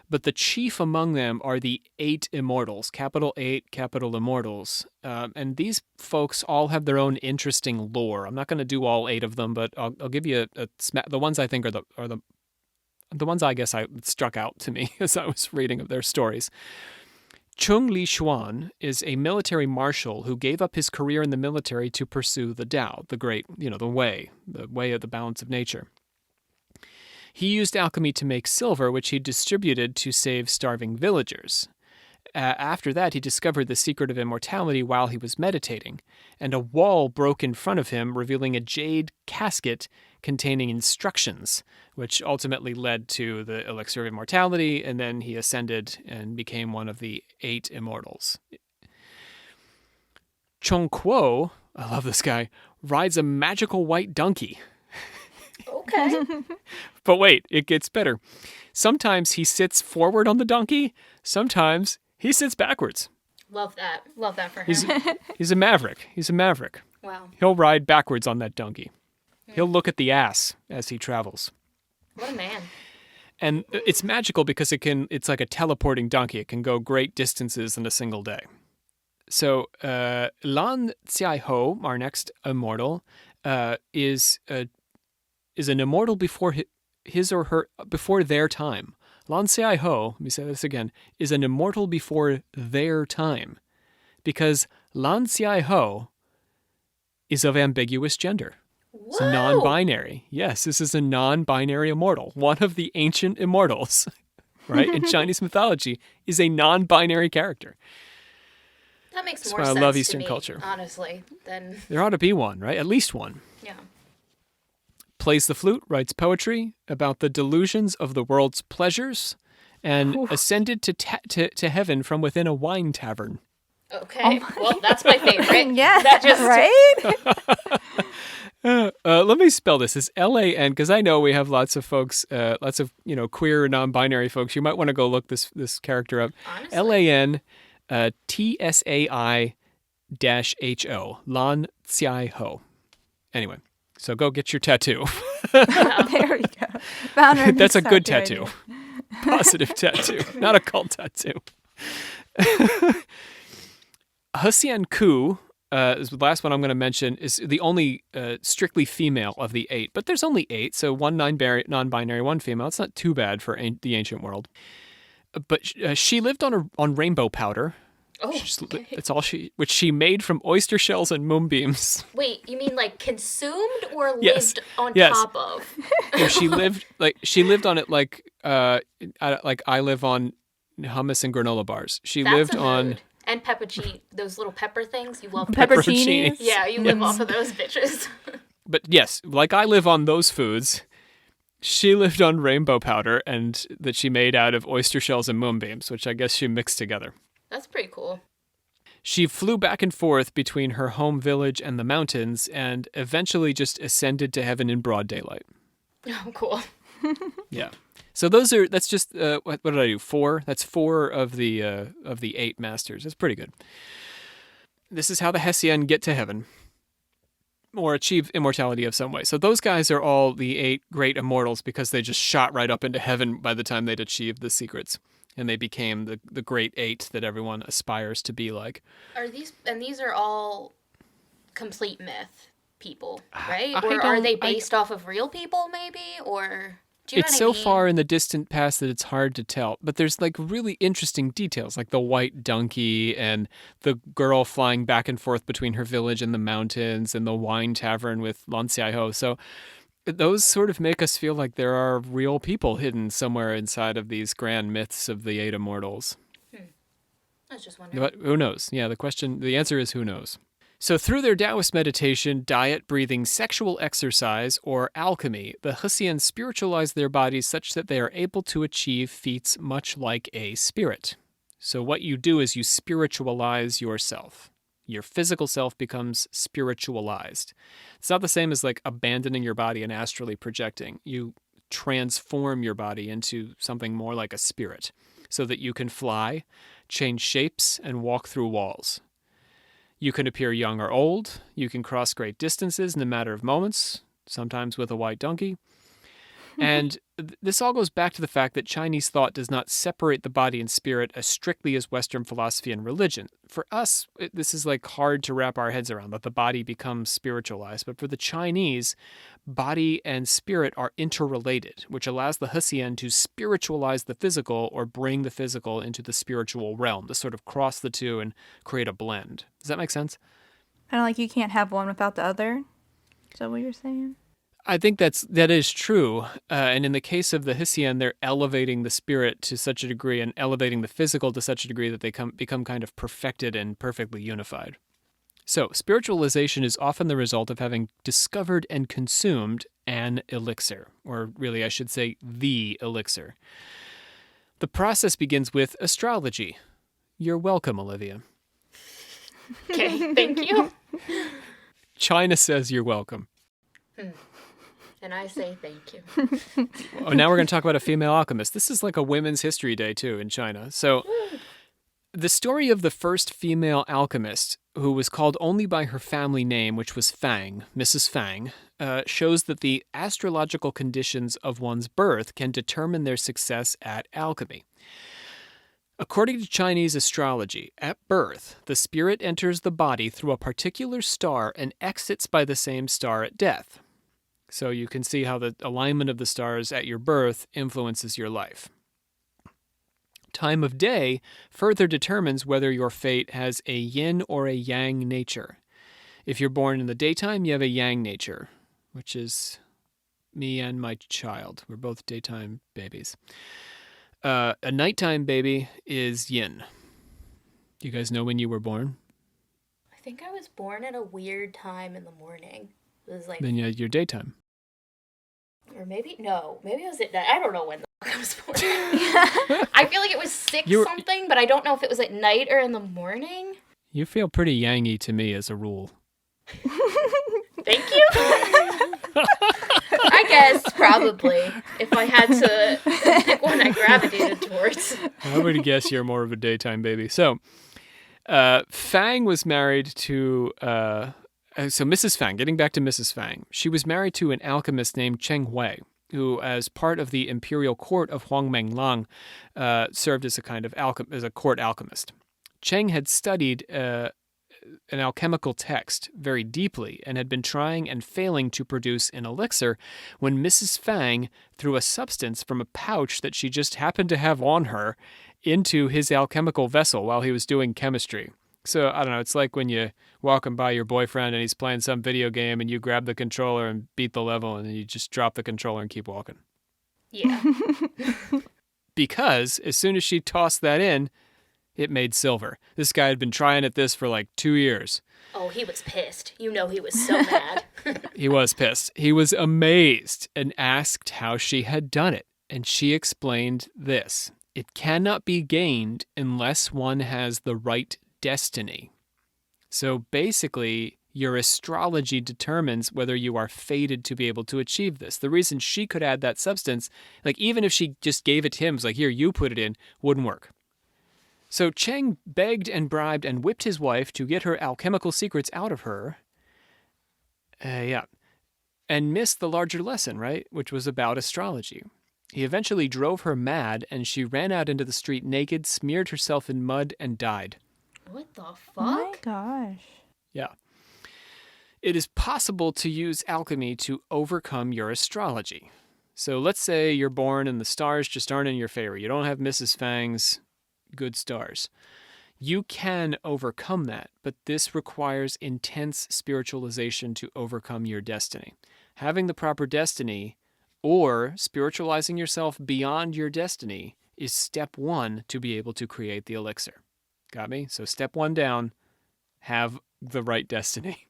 But the chief among them are the 8 Immortals, capital 8, capital Immortals. And these folks all have their own interesting lore. I'm not going to do all 8 of them, but I'll give you the ones I think are the ones I guess struck out to me as I was reading of their stories. Chung Li Xuan is a military marshal who gave up his career in the military to pursue the Tao, the great, the way of the balance of nature. He used alchemy to make silver, which he distributed to save starving villagers. After that, he discovered the secret of immortality while he was meditating, and a wall broke in front of him, revealing a jade casket containing instructions, which ultimately led to the Elixir of Immortality, and then he ascended and became one of the 8 Immortals. Chong Kuo, I love this guy, rides a magical white donkey. Okay. But wait, it gets better. Sometimes he sits forward on the donkey, sometimes he sits backwards. Love that. Love that for him. He's a maverick. Wow. He'll ride backwards on that donkey. He'll look at the ass as he travels. What a man. And it's magical because it's like a teleporting donkey. It can go great distances in a single day. So Lan Xiaiho, our next immortal, is an immortal before before their time. Lan Xiaiho, let me say this again, is an immortal before their time. Because Lan Xiaiho is of ambiguous gender. It's Whoa. non-binary. Yes, this is a non-binary immortal. One of the ancient immortals, right, in Chinese mythology is a non-binary character. That makes That's more why sense I love Eastern to me, culture. honestly, than... There ought to be one, right? At least one. Yeah. Plays the flute, writes poetry about the delusions of the world's pleasures, and ascended to heaven from within a wine tavern. Okay, well, that's my favorite. Yeah, that just... right? Let me spell this. It's L-A-N, because I know we have lots of folks, lots of queer, non-binary folks. You might want to go look this character up. Honestly. L-A-N Tsai-Ho. Lan Xiaiho. Anyway, so go get your tattoo. There we go. Found our That's a new good tattoo. idea. Positive tattoo, not a cult tattoo. Hsian Ku, is the last one I'm going to mention, is the only strictly female of the 8. But there's only 8, so one non-binary, one female. It's not too bad for the ancient world. But she lived on rainbow powder. Oh, okay. That's all which she made from oyster shells and moonbeams. Wait, you mean like consumed or Yes. lived on Yes. top of? No, she lived on it like I live on hummus and granola bars. She That's lived a on mood. And pepperoni, those little pepper things. You love Pepperoncinis. Yeah, you live off of those bitches. But yes, like I live on those foods. She lived on rainbow powder, and that she made out of oyster shells and moonbeams, which I guess she mixed together. That's pretty cool. She flew back and forth between her home village and the mountains, and eventually just ascended to heaven in broad daylight. Oh, cool. Yeah. So that's just what did I do? 4. That's 4 of the 8 masters. That's pretty good. This is how the Hessian get to heaven, or achieve immortality of some way. So those guys are all the 8 great immortals because they just shot right up into heaven by the time they'd achieved the secrets, and they became the great 8 that everyone aspires to be like. These are all complete myth people, right? I Or don't- are they based off of real people, maybe? Or do you know It's what so I mean? far in the distant past that it's hard to tell. But there's like really interesting details, like the white donkey and the girl flying back and forth between her village and the mountains and the wine tavern with Lan Xiaoho. So those sort of make us feel like there are real people hidden somewhere inside of these grand myths of the 8 immortals. I was just wondering. But who knows? Yeah, the answer is who knows. So through their Taoist meditation, diet, breathing, sexual exercise, or alchemy, the Hessians spiritualize their bodies such that they are able to achieve feats much like a spirit. So what you do is you spiritualize yourself. Your physical self becomes spiritualized. It's not the same as like abandoning your body and astrally projecting. You transform your body into something more like a spirit so that you can fly, change shapes, and walk through walls. You can appear young or old. You can cross great distances in a matter of moments, sometimes with a white donkey. And this all goes back to the fact that Chinese thought does not separate the body and spirit as strictly as Western philosophy and religion. For us, this is like hard to wrap our heads around, that the body becomes spiritualized. But for the Chinese, body and spirit are interrelated, which allows the Hessian to spiritualize the physical or bring the physical into the spiritual realm, to sort of cross the two and create a blend. Does that make sense? Kind of like you can't have one without the other. Is that what you're saying? I think that is true. And in the case of the Hessian, they're elevating the spirit to such a degree and elevating the physical to such a degree that they become kind of perfected and perfectly unified. So spiritualization is often the result of having discovered and consumed an elixir, or really I should say the elixir. The process begins with astrology. You're welcome, Olivia. Okay, thank you. China says you're welcome. And I say thank you. Oh, now we're going to talk about a female alchemist. This is like a Women's History Day, too, in China. So the story of the first female alchemist, who was called only by her family name, which was Fang, Mrs. Fang, shows that the astrological conditions of one's birth can determine their success at alchemy. According to Chinese astrology, at birth, the spirit enters the body through a particular star and exits by the same star at death. So you can see how the alignment of the stars at your birth influences your life. Time of day further determines whether your fate has a yin or a yang nature. If you're born in the daytime, you have a yang nature, which is me and my child. We're both daytime babies. A nighttime baby is yin. Do you guys know when you were born? I think I was born at a weird time in the morning. It was like, Then you had your daytime. or maybe I was at night. I don't know when the fuck I was born. I feel like it was 6 something, but I don't know if it was at night or in the morning. You feel pretty yangy to me as a rule. Thank you. I guess probably if I had to pick one I gravitated towards. I would guess you're more of a daytime baby. So, Fang was married to. So Mrs. Fang, getting back to Mrs. Fang, she was married to an alchemist named Cheng Hui, who, as part of the imperial court of Huangmeng Lang, served as a kind of as a court alchemist. Cheng had studied an alchemical text very deeply and had been trying and failing to produce an elixir when Mrs. Fang threw a substance from a pouch that she just happened to have on her into his alchemical vessel while he was doing chemistry. So, I don't know, it's like when you walking by your boyfriend and he's playing some video game and you grab the controller and beat the level and then you just drop the controller and keep walking. Yeah. Because as soon as she tossed that in, it made silver. This guy had been trying at this for like 2 years. Oh, he was pissed. You know he was so mad. He was pissed. He was amazed and asked how she had done it. And she explained this. It cannot be gained unless one has the right destiny. So basically, your astrology determines whether you are fated to be able to achieve this. The reason she could add that substance, like even if she just gave it to him, was like, here, you put it in, wouldn't work. So Cheng begged and bribed and whipped his wife to get her alchemical secrets out of her. And missed the larger lesson, right? Which was about astrology. He eventually drove her mad, and she ran out into the street naked, smeared herself in mud, and died. What the fuck? Oh my gosh. Yeah. It is possible to use alchemy to overcome your astrology. So let's say you're born and the stars just aren't in your favor. You don't have Mrs. Fang's good stars. You can overcome that, but this requires intense spiritualization to overcome your destiny. Having the proper destiny or spiritualizing yourself beyond your destiny is step one to be able to create the elixir. Got me? So step one down, have the right destiny.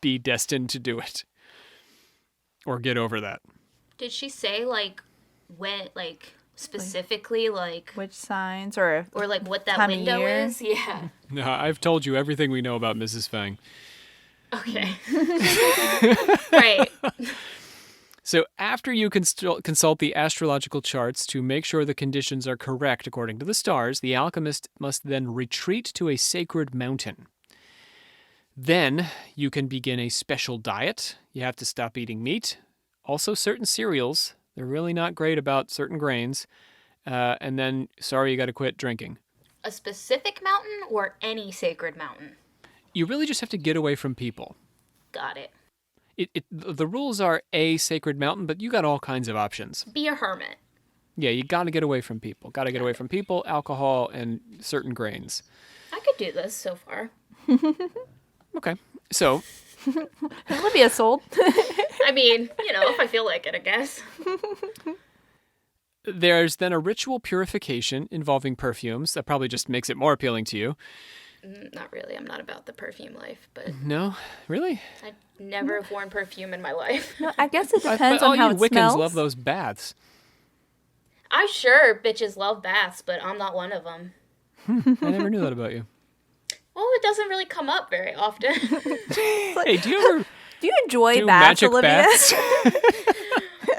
Be destined to do it. Or get over that. Did she say, like, when, like, specifically, like... Which signs or like, what that time of window year? is? Yeah. No, I've told you everything we know about Mrs. Fang. Okay. Right. So after you consult the astrological charts to make sure the conditions are correct according to the stars, the alchemist must then retreat to a sacred mountain. Then you can begin a special diet. You have to stop eating meat. Also certain cereals. They're really not great about certain grains. And then, sorry, you got to quit drinking. A specific mountain or any sacred mountain? You really just have to get away from people. Got it. The rules are a sacred mountain, but you got all kinds of options. Be a hermit. Yeah, you got to get away from people. Got to get away from people, alcohol, and certain grains. I could do this so far. Okay, so... Olivia sold. I mean, you know, if I feel like it, I guess. There's then a ritual purification involving perfumes. That probably just makes it more appealing to you. Not really. I'm not about the perfume life, but... No? Really? I never have worn perfume in my life. No, I guess it depends All on how you it Wiccans smells. love those baths. I'm sure bitches love baths, but I'm not one of them. I never knew that about you. Well, it doesn't really come up very often. Hey, do you ever Do you enjoy do baths, magic Olivia? baths?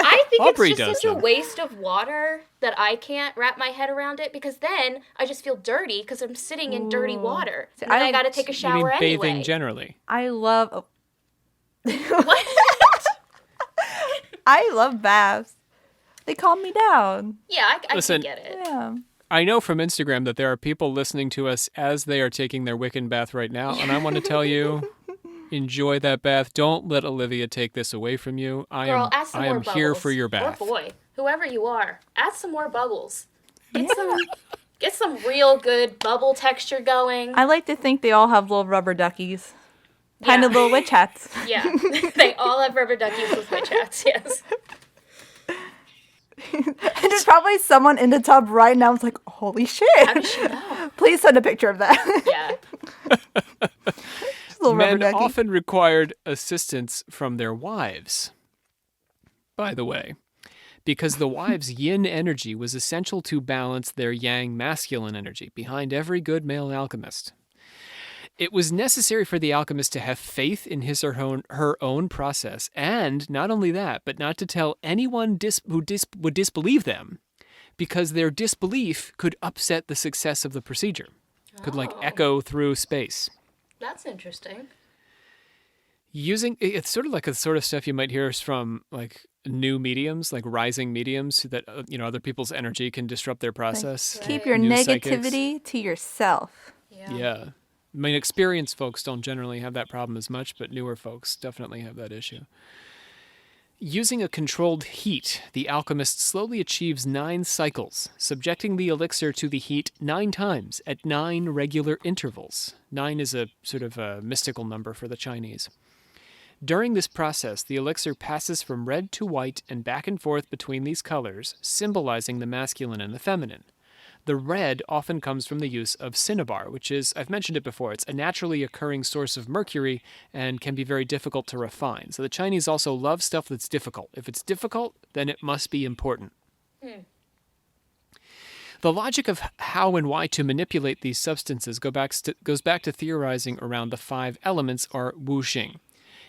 I think Aubrey it's just does such a them. waste of water that I can't wrap my head around it because then I just feel dirty because I'm sitting in dirty water. See, And then I I got to take a You shower mean anyway. bathing generally? I love. Oh, What? I love baths. They calm me down. Yeah, I Listen, can get it. Yeah. I know from Instagram that there are people listening to us as they are taking their Wiccan bath right now, and I want to tell you, enjoy that bath. Don't let Olivia take this away from you. Girl, add some I more am bubbles. here for your bath. Or boy, whoever you are, add some more bubbles. Get some real good bubble texture going. I like to think they all have little rubber duckies. Tiny Yeah. little witch hats. Yeah, they all have rubber duckies with witch hats, yes. And there's probably someone in the tub right now who's like, holy shit. How does she know? Please send a picture of that. Yeah. Just a little rubber Men ducky. often required assistance from their wives, by the way, because the wives' yin energy was essential to balance their yang masculine energy behind every good male alchemist. It was necessary for the alchemist to have faith in his or her own process, and not only that, but not to tell anyone who would disbelieve them, because their disbelief could upset the success of the procedure, could echo through space. That's interesting. It's sort of like the sort of stuff you might hear from like new mediums, like rising mediums, that other people's energy can disrupt their process. Keep your New negativity psychics. to yourself. Yeah. I mean, experienced folks don't generally have that problem as much, but newer folks definitely have that issue. Using a controlled heat, the alchemist slowly achieves 9 cycles, subjecting the elixir to the heat 9 times at 9 regular intervals. 9 is a sort of a mystical number for the Chinese. During this process, the elixir passes from red to white and back and forth between these colors, symbolizing the masculine and the feminine. The red often comes from the use of cinnabar, which is, I've mentioned it before, it's a naturally occurring source of mercury and can be very difficult to refine. So the Chinese also love stuff that's difficult. If it's difficult, then it must be important. The logic of how and why to manipulate these substances goes back to theorizing around the 5 elements or wuxing.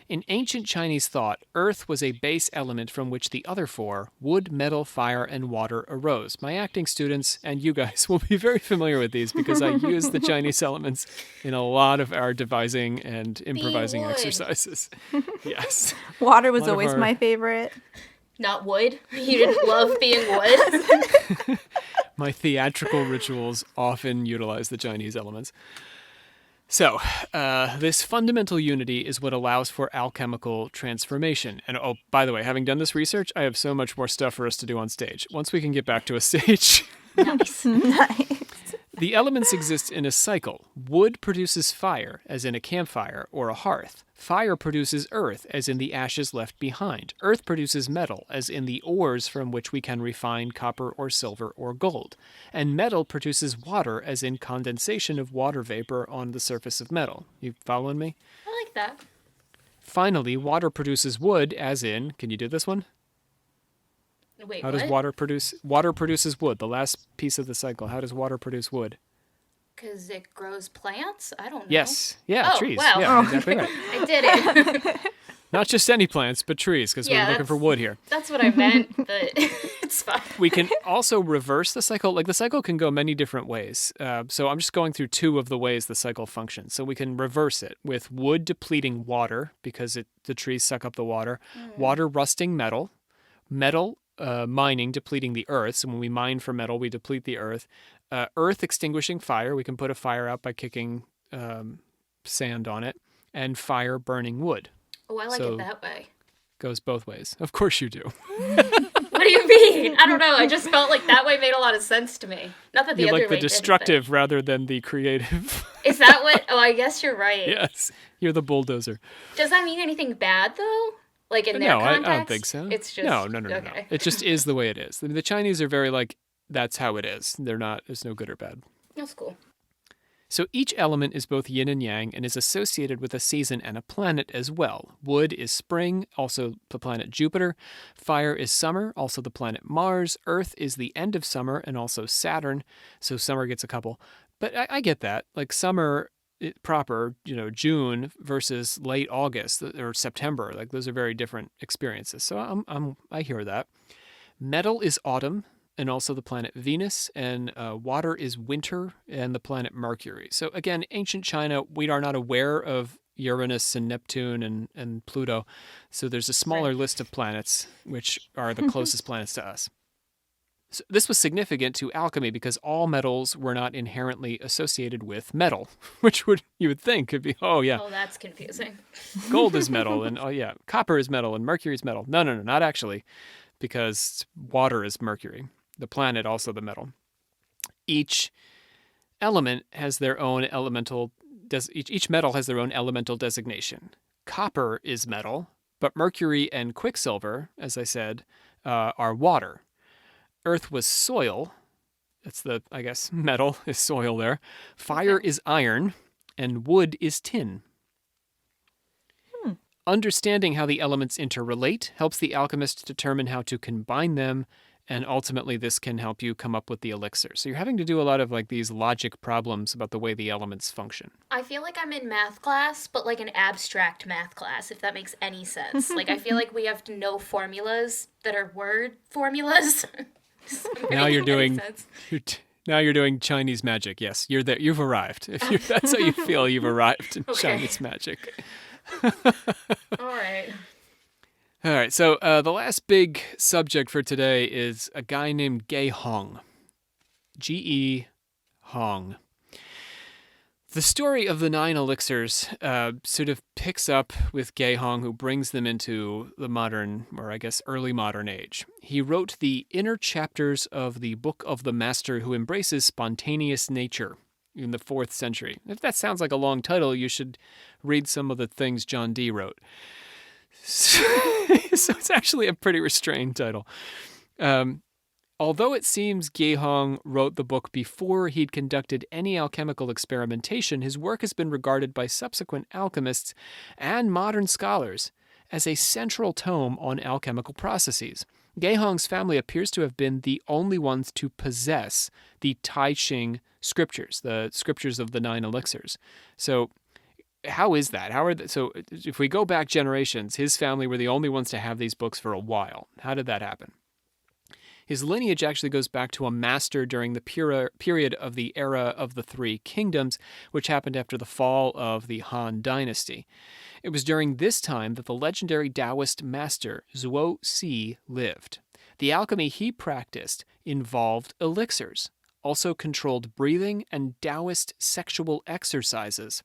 In ancient Chinese thought, earth was a base element from which the other 4, wood, metal, fire, and water, arose. My acting students and you guys will be very familiar with these because I use the Chinese elements in a lot of our devising and improvising exercises. Yes. Water was always my favorite. Not wood? You didn't love being wood? My theatrical rituals often utilize the Chinese elements. So, this fundamental unity is what allows for alchemical transformation. And oh, by the way, having done this research, I have so much more stuff for us to do on stage. Once we can get back to a stage. Nice. The elements exist in a cycle. Wood produces fire, as in a campfire or a hearth. Fire produces earth, as in the ashes left behind. Earth produces metal, as in the ores from which we can refine copper or silver or gold. And metal produces water, as in condensation of water vapor on the surface of metal. You following me? I like that. Finally, water produces wood, as in, can you do this one? Wait, How does water produce? Water produces wood. The last piece of the cycle. How does water produce wood? Because it grows plants? I don't know. Yes. Yeah, trees. Wow. Yeah, exactly right. I did it. Not just any plants, but trees, because we're looking for wood here. That's what I meant, but it's fine. We can also reverse the cycle. Like, the cycle can go many different ways. So I'm just going through 2 of the ways the cycle functions. So we can reverse it with wood depleting water, because the trees suck up the water. Water rusting metal. Metal mining, depleting the earth. So when we mine for metal, we deplete the earth. Earth extinguishing fire. We can put a fire out by kicking sand on it. And fire burning wood. Oh, I like it that way. Goes both ways. Of course you do. What do you mean? I don't know. I just felt like that way made a lot of sense to me. Not that the other way You like the destructive rather than the creative. Is that what? Oh, I guess you're right. Yes. You're the bulldozer. Does that mean anything bad, though? Like in their context? I don't think so. It's just... No. Okay. It just is the way it is. I mean, the Chinese are very like, that's how it is. There's no good or bad. That's cool. So each element is both yin and yang and is associated with a season and a planet as well. Wood is spring, also the planet Jupiter. Fire is summer, also the planet Mars. Earth is the end of summer and also Saturn, so summer gets a couple. But I get that. Like summer proper, June versus late August or September, like those are very different experiences. So I hear that. Metal is autumn. And also the planet Venus, and water is winter, and the planet Mercury. So again, ancient China, we are not aware of Uranus and Neptune and Pluto. So there's a smaller list of planets, which are the closest planets to us. So this was significant to alchemy because all metals were not inherently associated with metal, which you would think could be, Oh, that's confusing. Gold is metal, and copper is metal, and mercury is metal. No, not actually, because water is mercury. The planet, also the metal. Each element has their own elemental. Each metal has their own elemental designation. Copper is metal, but mercury and quicksilver, as I said, are water. Earth was soil. That's metal is soil there. Fire is iron, and wood is tin. Understanding how the elements interrelate helps the alchemist determine how to combine them. And ultimately, this can help you come up with the elixir. So you're having to do a lot of like these logic problems about the way the elements function. I feel like I'm in math class, but like an abstract math class, if that makes any sense. Like I feel like we have to know formulas that are word formulas. Now you're doing Chinese magic. Yes, you're there. You've arrived. That's how you feel, you've arrived in Chinese magic. All right, so the last big subject for today is a guy named Ge Hong. Ge Hong. The story of the 9 elixirs sort of picks up with Ge Hong, who brings them into the modern, or I guess early modern age. He wrote the inner chapters of the Book of the Master Who Embraces Spontaneous Nature in the 4th century. If that sounds like a long title, you should read some of the things John Dee wrote. So it's actually a pretty restrained title. Although it seems Ge Hong wrote the book before he'd conducted any alchemical experimentation, his work has been regarded by subsequent alchemists and modern scholars as a central tome on alchemical processes. Ge Hong's family appears to have been the only ones to possess the Taiping scriptures, the scriptures of the 9 elixirs. So how is that? So if we go back generations, his family were the only ones to have these books for a while. How did that happen? His lineage actually goes back to a master during the period of the era of the 3 kingdoms, which happened after the fall of the Han dynasty. It was during this time that the legendary Taoist master Zhuo Si lived. The alchemy he practiced involved elixirs, also controlled breathing and Taoist sexual exercises.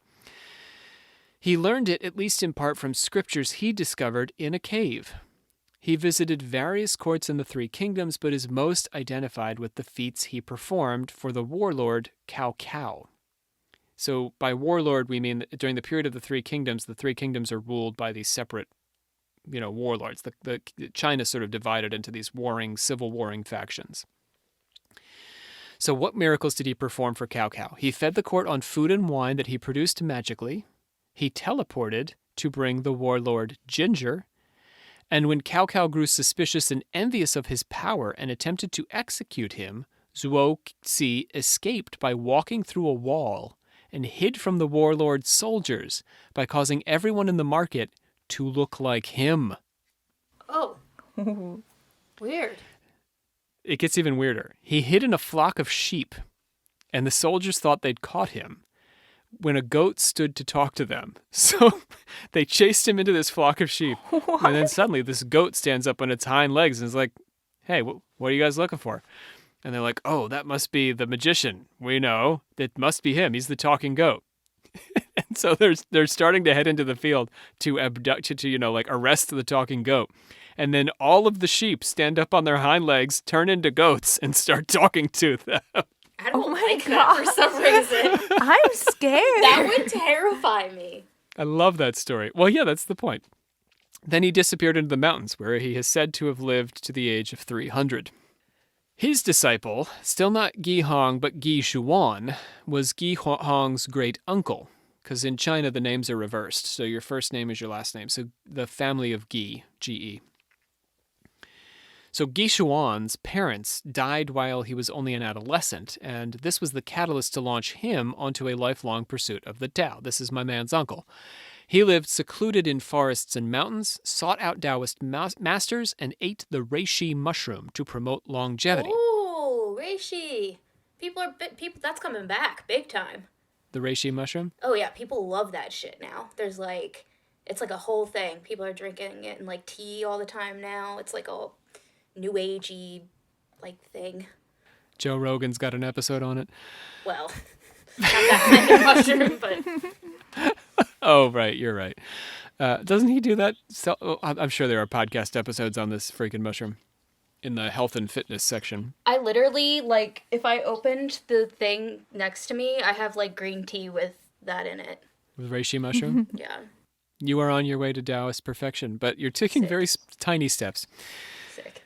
He learned it, at least in part, from scriptures he discovered in a cave. He visited various courts in the 3 kingdoms, but is most identified with the feats he performed for the warlord Cao Cao. So by warlord, we mean that during the period of the 3 kingdoms are ruled by these separate, warlords. The China sort of divided into these civil warring factions. So what miracles did he perform for Cao Cao? He fed the court on food and wine that he produced magically. He teleported to bring the warlord ginger. And when Cao Cao grew suspicious and envious of his power and attempted to execute him, Zhuo Si escaped by walking through a wall and hid from the warlord's soldiers by causing everyone in the market to look like him. Oh. Weird. It gets even weirder. He hid in a flock of sheep, and the soldiers thought they'd caught him when a goat stood to talk to them. So they chased him into this flock of sheep. What? And then suddenly this goat stands up on its hind legs and is like, hey, what are you guys looking for? And they're like, oh, that must be the magician. We know. It must be him. He's the talking goat. And so they're starting to head into the field to arrest the talking goat. And then all of the sheep stand up on their hind legs, turn into goats, and start talking to them. I don't like that for some reason. I'm scared. That would terrify me. I love that story. Well, yeah, that's the point. Then he disappeared into the mountains, where he is said to have lived to the age of 300. His disciple, still not Ge Hong, but Ge Shuan, was Ge Hong's great uncle, because in China the names are reversed. So your first name is your last name. So the family of Ge, G-E. So Ge Shuan's parents died while he was only an adolescent, and this was the catalyst to launch him onto a lifelong pursuit of the Tao. This is my man's uncle. He lived secluded in forests and mountains, sought out Taoist masters, and ate the reishi mushroom to promote longevity. Ooh, reishi. People, that's coming back big time. The reishi mushroom? Oh yeah, people love that shit now. It's like a whole thing. People are drinking it in like tea all the time now. It's like a new agey thing. Joe Rogan's got an episode on it. Well, not that kind of mushroom, but oh, right, you're right. Doesn't he do that? I'm sure there are podcast episodes on this freaking mushroom in the health and fitness section. I literally, if I opened the thing next to me, I have, green tea with that in it. With reishi mushroom? Yeah. You are on your way to Taoist perfection, but you're taking Sick. very tiny steps. Sick.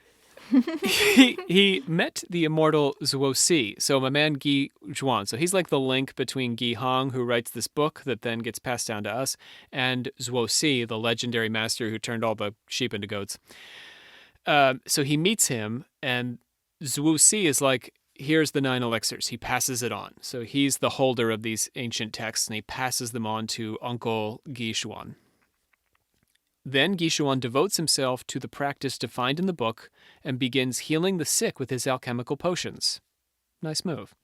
he met the immortal Zhuo Si, so my man Ge Zhuan. So he's like the link between Ge Hong, who writes this book that then gets passed down to us, and Zhuo Si, the legendary master who turned all the sheep into goats. So he meets him, and Zhuo Si is like, here's the 9 elixirs. He passes it on. So he's the holder of these ancient texts, and he passes them on to Uncle Ge Shuan. Then Ge Shuan devotes himself to the practice defined in the book and begins healing the sick with his alchemical potions. Nice move.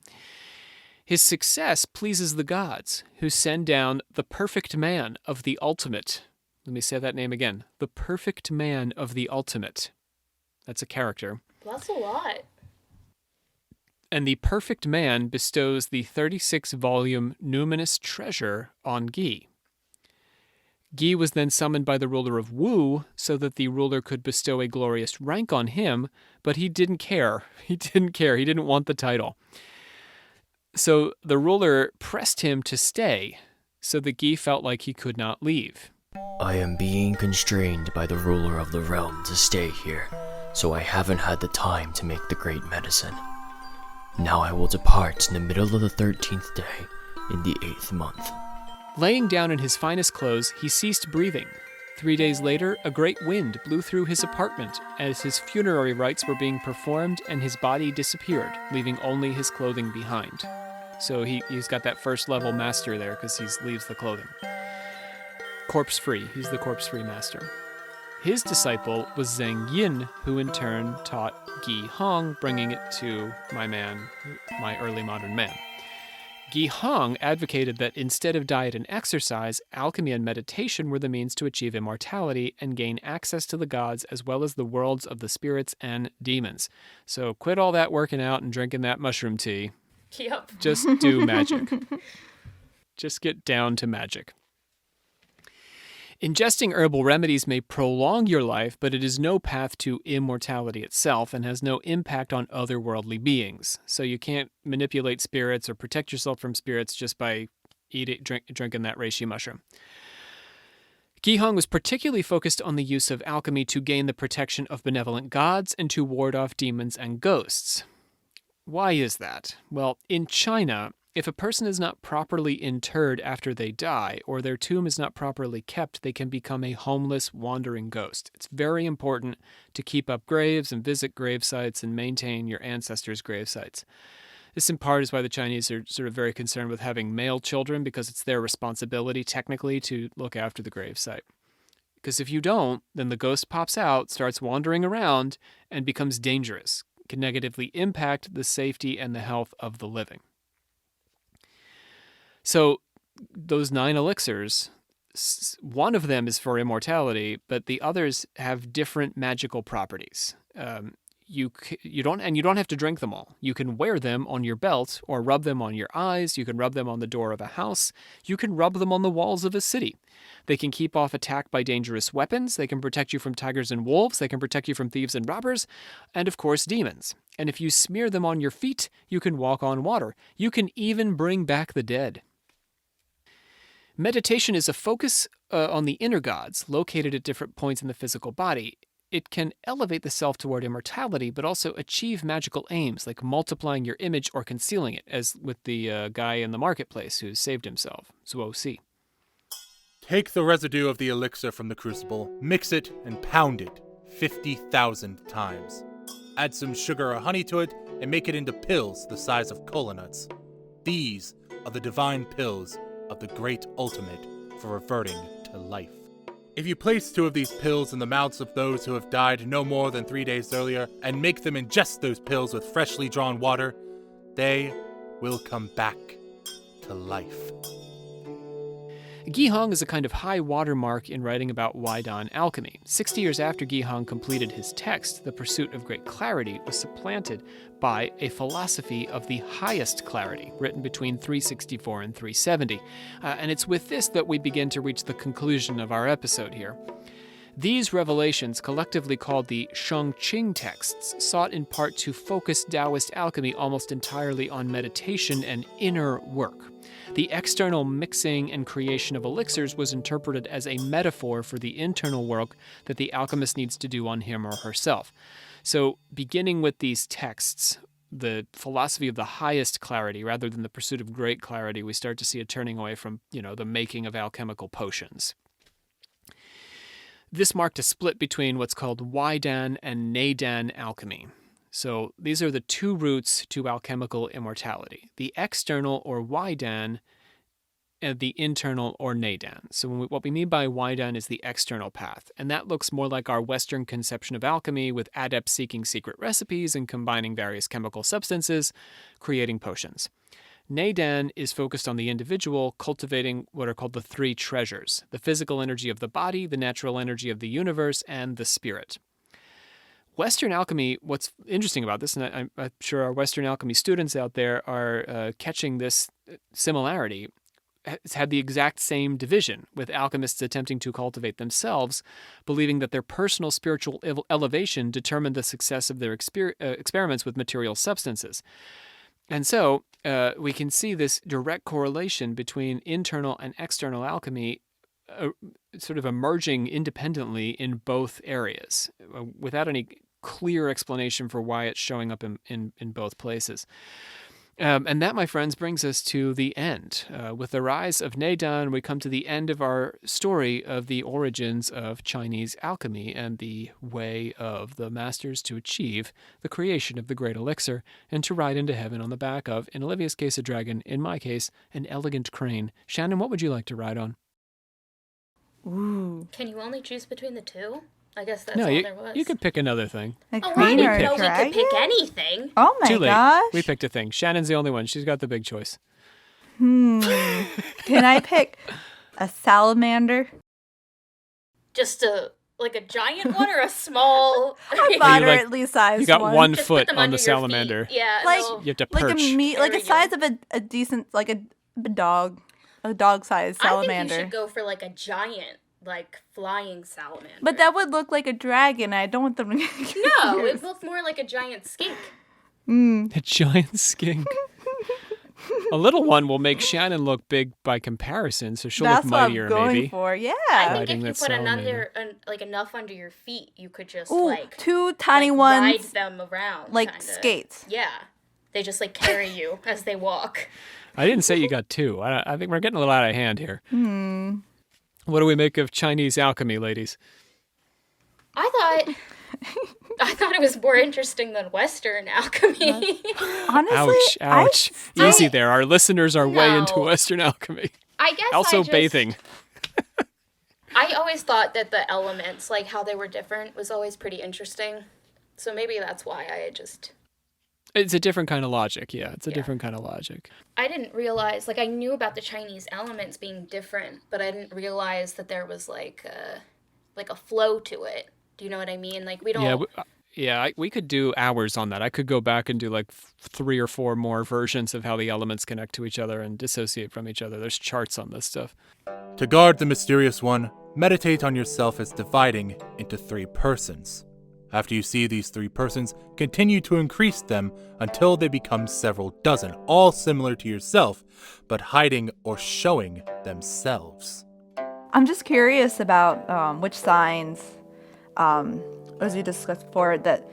His success pleases the gods, who send down the perfect man of the ultimate. Let me say that name again. The perfect man of the ultimate. That's a character. That's a lot. And the perfect man bestows the 36-volume numinous treasure on Gi. Gi was then summoned by the ruler of Wu so that the ruler could bestow a glorious rank on him, but he didn't care. He didn't want the title. So the ruler pressed him to stay, so that Gi felt like he could not leave. I am being constrained by the ruler of the realm to stay here, so I haven't had the time to make the great medicine. Now I will depart in the middle of the 13th day in the 8th month. Laying down in his finest clothes, he ceased breathing. 3 days later, a great wind blew through his apartment as his funerary rites were being performed and his body disappeared, leaving only his clothing behind. So he's got that first level master there because he leaves the clothing. Corpse-free. He's the corpse-free master. His disciple was Zheng Yin, who in turn taught Gi Hong, bringing it to my early modern man. Gi Hong advocated that instead of diet and exercise, alchemy and meditation were the means to achieve immortality and gain access to the gods as well as the worlds of the spirits and demons. So quit all that working out and drinking that mushroom tea. Yep. Just do magic. Just get down to magic. Ingesting herbal remedies may prolong your life, but it is no path to immortality itself and has no impact on otherworldly beings. So you can't manipulate spirits or protect yourself from spirits just by drinking that reishi mushroom. Gi Hong was particularly focused on the use of alchemy to gain the protection of benevolent gods and to ward off demons and ghosts. Why is that? Well, in China, if a person is not properly interred after they die, or their tomb is not properly kept, they can become a homeless, wandering ghost. It's very important to keep up graves and visit grave sites and maintain your ancestors' grave sites. This in part is why the Chinese are sort of very concerned with having male children, because it's their responsibility, technically, to look after the grave site. Because if you don't, then the ghost pops out, starts wandering around, and becomes dangerous. It can negatively impact the safety and the health of the living. So those 9 elixirs, one of them is for immortality, but the others have different magical properties. You don't have to drink them all. You can wear them on your belt or rub them on your eyes. You can rub them on the door of a house. You can rub them on the walls of a city. They can keep off attack by dangerous weapons. They can protect you from tigers and wolves. They can protect you from thieves and robbers, and of course demons. And if you smear them on your feet, you can walk on water. You can even bring back the dead. Meditation is a focus on the inner gods, located at different points in the physical body. It can elevate the self toward immortality, but also achieve magical aims, like multiplying your image or concealing it, as with the guy in the marketplace who saved himself, Zuo Si. Take the residue of the elixir from the crucible, mix it, and pound it 50,000 times. Add some sugar or honey to it, and make it into pills the size of cola nuts. These are the divine pills of the great ultimate for reverting to life. If you place 2 of these pills in the mouths of those who have died no more than 3 days earlier, and make them ingest those pills with freshly drawn water, they will come back to life. Gi Hong is a kind of high watermark in writing about Waidan alchemy. 60 years after Gi Hong completed his text, the pursuit of great clarity was supplanted by a philosophy of the highest clarity, written between 364 and 370. And it's with this that we begin to reach the conclusion of our episode here. These revelations, collectively called the Shengqing texts, sought in part to focus Taoist alchemy almost entirely on meditation and inner work. The external mixing and creation of elixirs was interpreted as a metaphor for the internal work that the alchemist needs to do on him or herself. So, beginning with these texts, the philosophy of the highest clarity rather than the pursuit of great clarity, we start to see a turning away from, the making of alchemical potions. This marked a split between what's called Waidan and Neidan alchemy. So these are the 2 routes to alchemical immortality: the external or Waidan and the internal or Neidan. So what we mean by Waidan is the external path, and that looks more like our Western conception of alchemy, with adepts seeking secret recipes and combining various chemical substances, creating potions. Neidan is focused on the individual, cultivating what are called the 3 treasures: the physical energy of the body, the natural energy of the universe, and the spirit. Western alchemy, what's interesting about this, and I'm sure our Western alchemy students out there are catching this similarity, has had the exact same division, with alchemists attempting to cultivate themselves, believing that their personal spiritual elevation determined the success of their experiments with material substances. And so we can see this direct correlation between internal and external alchemy sort of emerging independently in both areas, without any clear explanation for why it's showing up in both places. And that, my friends, brings us to the end. With the rise of Neidan, we come to the end of our story of the origins of Chinese alchemy and the way of the masters to achieve the creation of the great elixir and to ride into heaven on the back of, in Olivia's case, a dragon, in my case, an elegant crane. Shannon, what would you like to ride on? Ooh. Can you only choose between the two? I guess that's No, all there was. you could pick another thing. A Oh, I crane or didn't a know we dragon? could pick anything. Oh my Too late. gosh. We picked a thing. Shannon's the only one. She's got the big choice. Can I pick a salamander? Just a giant one or a small? A moderately sized You got one. one Just foot put them on under the your salamander. feet. Yeah, Like- no. You have to Like perch. like There a we size of a decent, like a dog. A dog-sized I think salamander. you should go for like a giant, like flying salamander. But that would look like a dragon. I don't want them to get no, confused. it looked more like a giant skink. A giant skink. A little one will make Shannon look big by comparison, so she'll That's look what I'm mightier, going maybe. for. Yeah. I think Riding if you that put salamander. enough under your feet, you could just Ooh, like two tiny ride ones, them around, like kinda. skates. Yeah, they just like carry you as they walk. I didn't say you got two. I think we're getting a little out of hand here. What do we make of Chinese alchemy, ladies? I thought it was more interesting than Western alchemy. Honestly, Ouch. I- Easy there. Our listeners are way into No. Western alchemy. I guess Also I just, bathing. I always thought that the elements, like how they were different, was always pretty interesting. So maybe that's why I just... It's a different kind of logic. Yeah, it's a different kind of logic. I didn't realize, like I knew about the Chinese elements being different, but I didn't realize that there was like a flow to it. Do you know what I mean? Like we don't... We could do hours on that. I could go back and do like 3 or 4 more versions of how the elements connect to each other and dissociate from each other. There's charts on this stuff. To guard the mysterious one, meditate on yourself as dividing into 3 persons. After you see these 3 persons, continue to increase them until they become several dozen, all similar to yourself, but hiding or showing themselves. I'm just curious about which signs, as we discussed before, that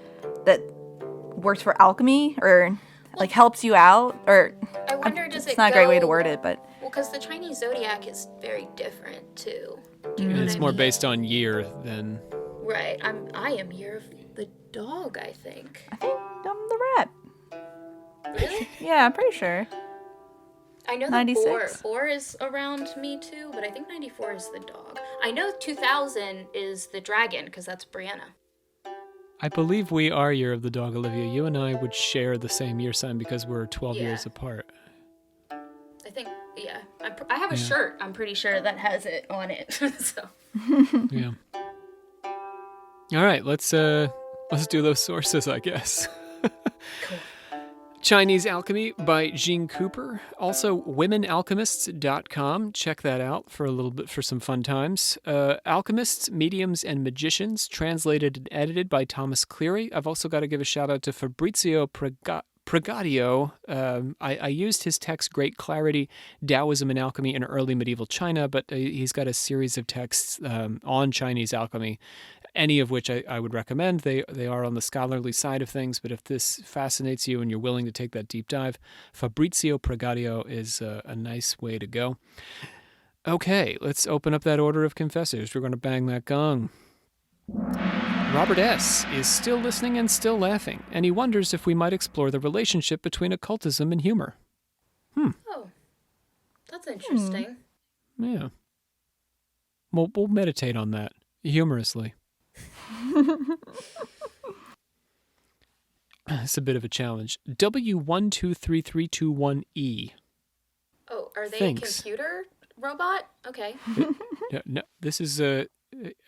works for alchemy or like helps you out, or I wonder, does it's it not a great way to go- word it, but Well, because the Chinese zodiac is very different too. Do you know It's what I more mean? based on year than... Right. I am year of the dog, I think. I think I'm the rat. Really? Yeah, I'm pretty sure. I know the 96. boar is around me too, but I think 94 is the dog. I know 2000 is the dragon because that's Brianna. I believe we are Year of the Dog, Olivia. You and I would share the same year sign because we're 12 Yeah. years apart. I think, yeah. I have a shirt, I'm pretty sure, that has it on it. So Yeah. All right, let's do those sources, I guess. Cool. Chinese Alchemy by Jean Cooper. Also, womenalchemists.com. Check that out for a little bit for some fun times. Alchemists, Mediums, and Magicians, translated and edited by Thomas Cleary. I've also got to give a shout out to Fabrizio Pregadio. I used his text, Great Clarity, Taoism and Alchemy in Early Medieval China, but he's got a series of texts on Chinese alchemy, any of which I would recommend. They are on the scholarly side of things, but if this fascinates you and you're willing to take that deep dive, Fabrizio Pregadio is a nice way to go. Okay, let's open up that order of confessors. We're going to bang that gong. Robert S. is still listening and still laughing, and he wonders if we might explore the relationship between occultism and humor. Oh, that's interesting. Yeah. We'll meditate on that, humorously. It's a bit of a challenge. W123321E. Oh, are they Thanks. a computer robot? Okay. No, this is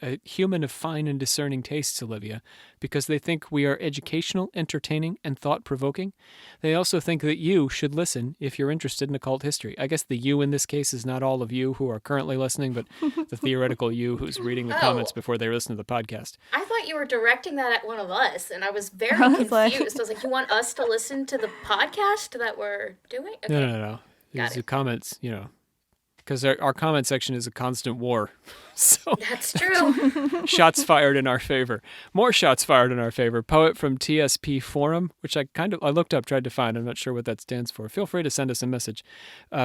a human of fine and discerning tastes, Olivia, because they think we are educational, entertaining, and thought-provoking. They also think that you should listen if you're interested in occult history. I guess the you in this case is not all of you who are currently listening, but the theoretical you who's reading the comments before they listen to the podcast. I thought you were directing that at one of us, and I was very confused. I was like, you want us to listen to the podcast that we're doing? Okay. No. These are comments, because our comment section is a constant war. So that's true. Shots fired in our favor. More shots fired in our favor. Poet from TSP Forum, which I looked up, tried to find. I'm not sure what that stands for. Feel free to send us a message.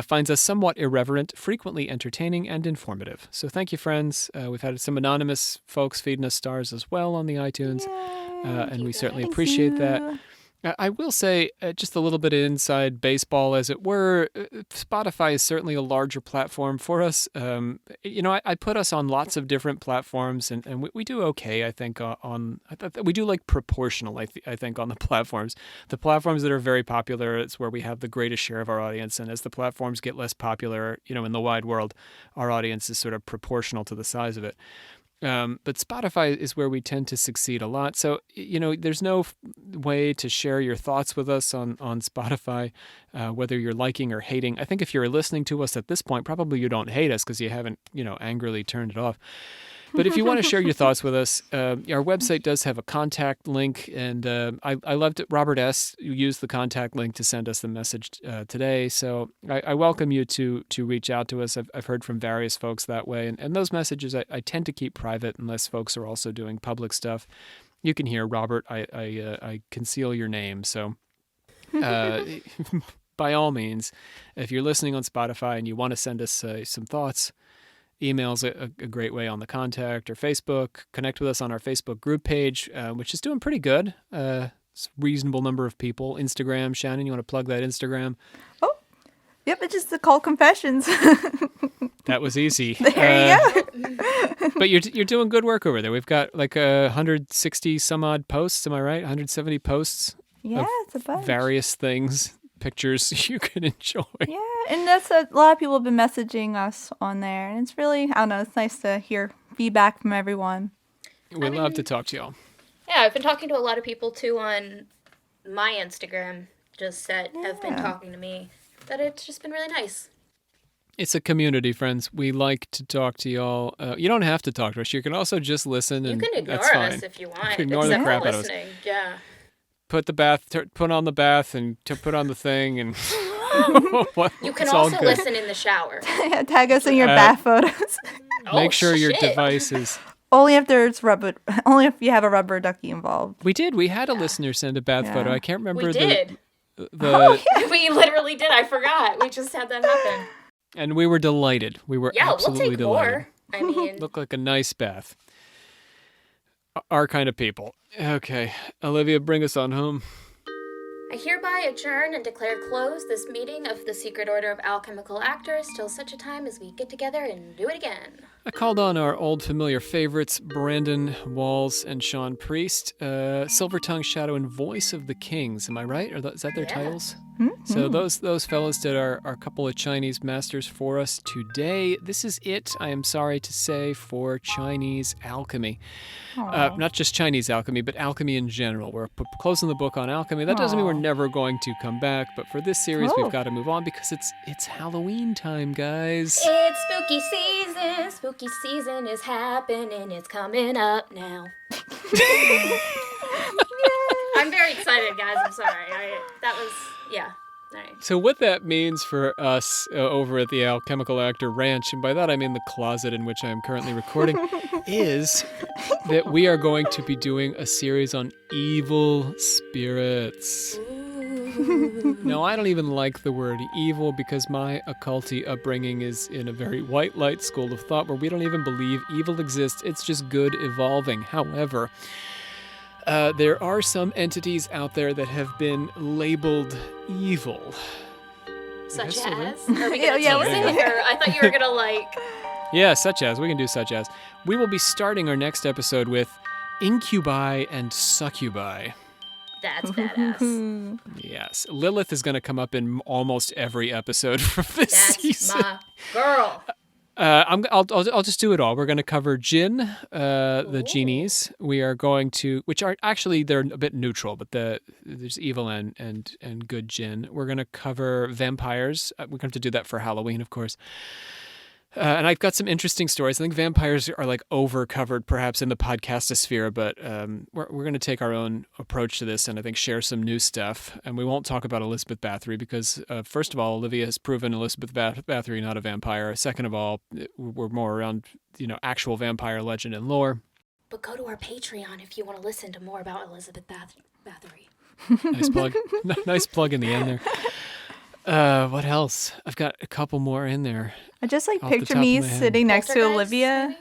Finds us somewhat irreverent, frequently entertaining, and informative. So thank you, friends. We've had some anonymous folks feeding us stars as well on the iTunes, and we certainly appreciate that. I will say, just a little bit of inside baseball, as it were, Spotify is certainly a larger platform for us. I put us on lots of different platforms, and we do okay, I think, we do like proportional, I think, on the platforms. The platforms that are very popular, it's where we have the greatest share of our audience, and as the platforms get less popular, in the wide world, our audience is sort of proportional to the size of it. But Spotify is where we tend to succeed a lot. So, there's no way to share your thoughts with us on Spotify, whether you're liking or hating. I think if you're listening to us at this point, probably you don't hate us because you haven't, angrily turned it off. But if you want to share your thoughts with us, our website does have a contact link, and I loved it. Robert S. used the contact link to send us the message today, so I welcome you to reach out to us. I've heard from various folks that way, and those messages I tend to keep private unless folks are also doing public stuff. You can hear, Robert, I conceal your name, so by all means, if you're listening on Spotify and you want to send us some thoughts, email's a great way on the contact, or Facebook. Connect with us on our Facebook group page, which is doing pretty good. It's a reasonable number of people. Instagram, Shannon, you want to plug that Instagram? Oh, yep, it's just the Cult Confessions. That was easy. There you go. But you're doing good work over there. We've got like 160 some odd posts. Am I right? 170 posts. Yeah, it's a bunch. Various things. Pictures you can enjoy. Yeah, and that's a lot of people have been messaging us on there, and it's really, I don't know, it's nice to hear feedback from everyone. We love to talk to y'all. Yeah, I've been talking to a lot of people too on my Instagram, have been talking to me, that it's just been really nice. It's a community, friends. We like to talk to y'all. You don't have to talk to us. You can also just listen, and you can ignore that's fine. us if you want. Ignore the crap out of us. Yeah. Put on the bath, and put on the thing, and you can also listen in the shower. Tag us in your bath photos. Make sure your device is only if you have a rubber ducky involved. We had a listener send a bath photo. I can't remember. We did. We literally did. I forgot. We just had that happen. And we were delighted. We were absolutely delighted. We'll take more. I mean, looked like a nice bath. Our kind of people. Okay, Olivia, bring us on home. I hereby adjourn and declare closed this meeting of the Secret Order of Alchemical Actors till such a time as we get together and do it again. I called on our old familiar favorites, Brandon Walls and Sean Priest, Silvertongue, Shadow, and Voice of the Kings. Am I right? Is that their titles? Mm-hmm. So those fellas did our couple of Chinese masters for us today. This is it, I am sorry to say, for Chinese alchemy. Not just Chinese alchemy, but alchemy in general. We're closing the book on alchemy. That doesn't mean we're never going to come back, but for this series, we've got to move on because it's Halloween time, guys. It's spooky season. Spooky season is happening. It's coming up now. I'm very excited, guys. I'm sorry. All right. So what that means for us over at the Alchemical Actor Ranch, and by that I mean the closet in which I am currently recording, is that we are going to be doing a series on evil spirits. No, I don't even like the word evil because my occulty upbringing is in a very white light school of thought where we don't even believe evil exists. It's just good evolving. However, there are some entities out there that have been labeled evil. Such as? Are we gonna I thought you were gonna like... Yeah, such as. We can do such as. We will be starting our next episode with incubi and succubi. That's badass. Yes. Lilith is going to come up in almost every episode from this season. That's my girl. I'll just do it all. We're going to cover Jinn, the genies. We are going to, which are actually they're a bit neutral, but there's evil and good Jinn. We're going to cover vampires. We're going to do that for Halloween, of course. And I've got some interesting stories. I think vampires are like over-covered perhaps in the podcastosphere, but we're going to take our own approach to this and I think share some new stuff. And we won't talk about Elizabeth Bathory because, first of all, Olivia has proven Elizabeth Bathory not a vampire. Second of all, we're more around, actual vampire legend and lore. But go to our Patreon if you want to listen to more about Elizabeth Bathory. Nice plug. Nice plug in the end there. What else? I've got a couple more in there. I just picture me sitting next to Olivia.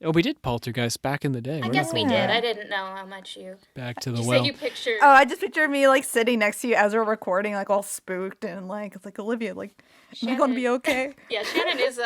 Oh, we did Poltergeist back in the day. I guess we did. I didn't know how much you... Back to the you well. said you pictured... Oh, I just picture me sitting next to you as we're recording, all spooked and it's Olivia, am I gonna be okay? Yeah, Shannon is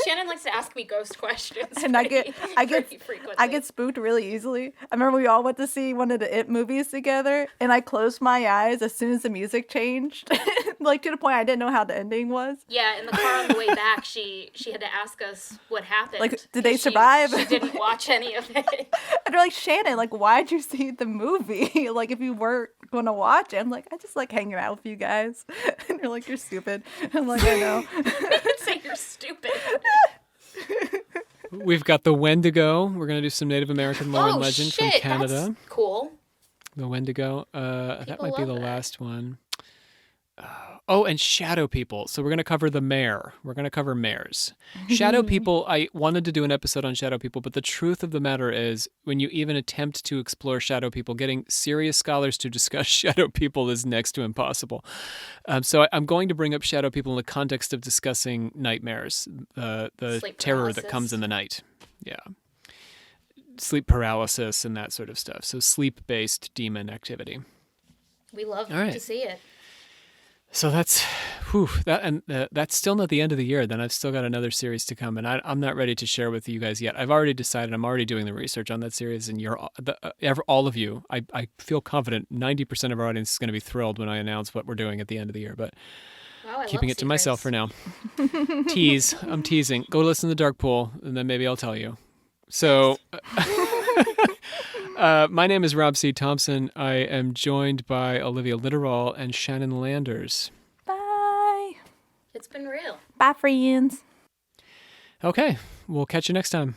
Shannon likes to ask me ghost questions. And I get spooked really easily. I remember we all went to see one of the It movies together, and I closed my eyes as soon as the music changed, to the point I didn't know how the ending was. Yeah, in the car on the way back, she had to ask us what happened. Did they survive? She didn't watch any of it. And they're like, Shannon, why'd you see the movie? If you weren't gonna watch it, I'm like, I just like hanging out with you guys. And they're like, you're stupid. I'm like, I know. Say you're stupid. We've got the Wendigo. We're going to do some Native American lore and legend from Canada. That's cool. The Wendigo. That might be the last one. And shadow people. So we're going to cover the mare. We're going to cover mares. Shadow people, I wanted to do an episode on shadow people, but the truth of the matter is when you even attempt to explore shadow people, getting serious scholars to discuss shadow people is next to impossible. So I'm going to bring up shadow people in the context of discussing nightmares, the terror that comes in the night. Yeah. Sleep paralysis and that sort of stuff. So sleep-based demon activity. We love to see it. So that's still not the end of the year. Then I've still got another series to come, and I'm not ready to share with you guys yet. I've already decided. I'm already doing the research on that series, and all of you. I feel confident 90% of our audience is going to be thrilled when I announce what we're doing at the end of the year. But keeping it to myself for now. I'm teasing. Go listen to Dark Pool, and then maybe I'll tell you. So. My name is Rob C. Thompson. I am joined by Olivia Litterall and Shannon Landers. Bye. It's been real. Bye, friends. Okay, we'll catch you next time.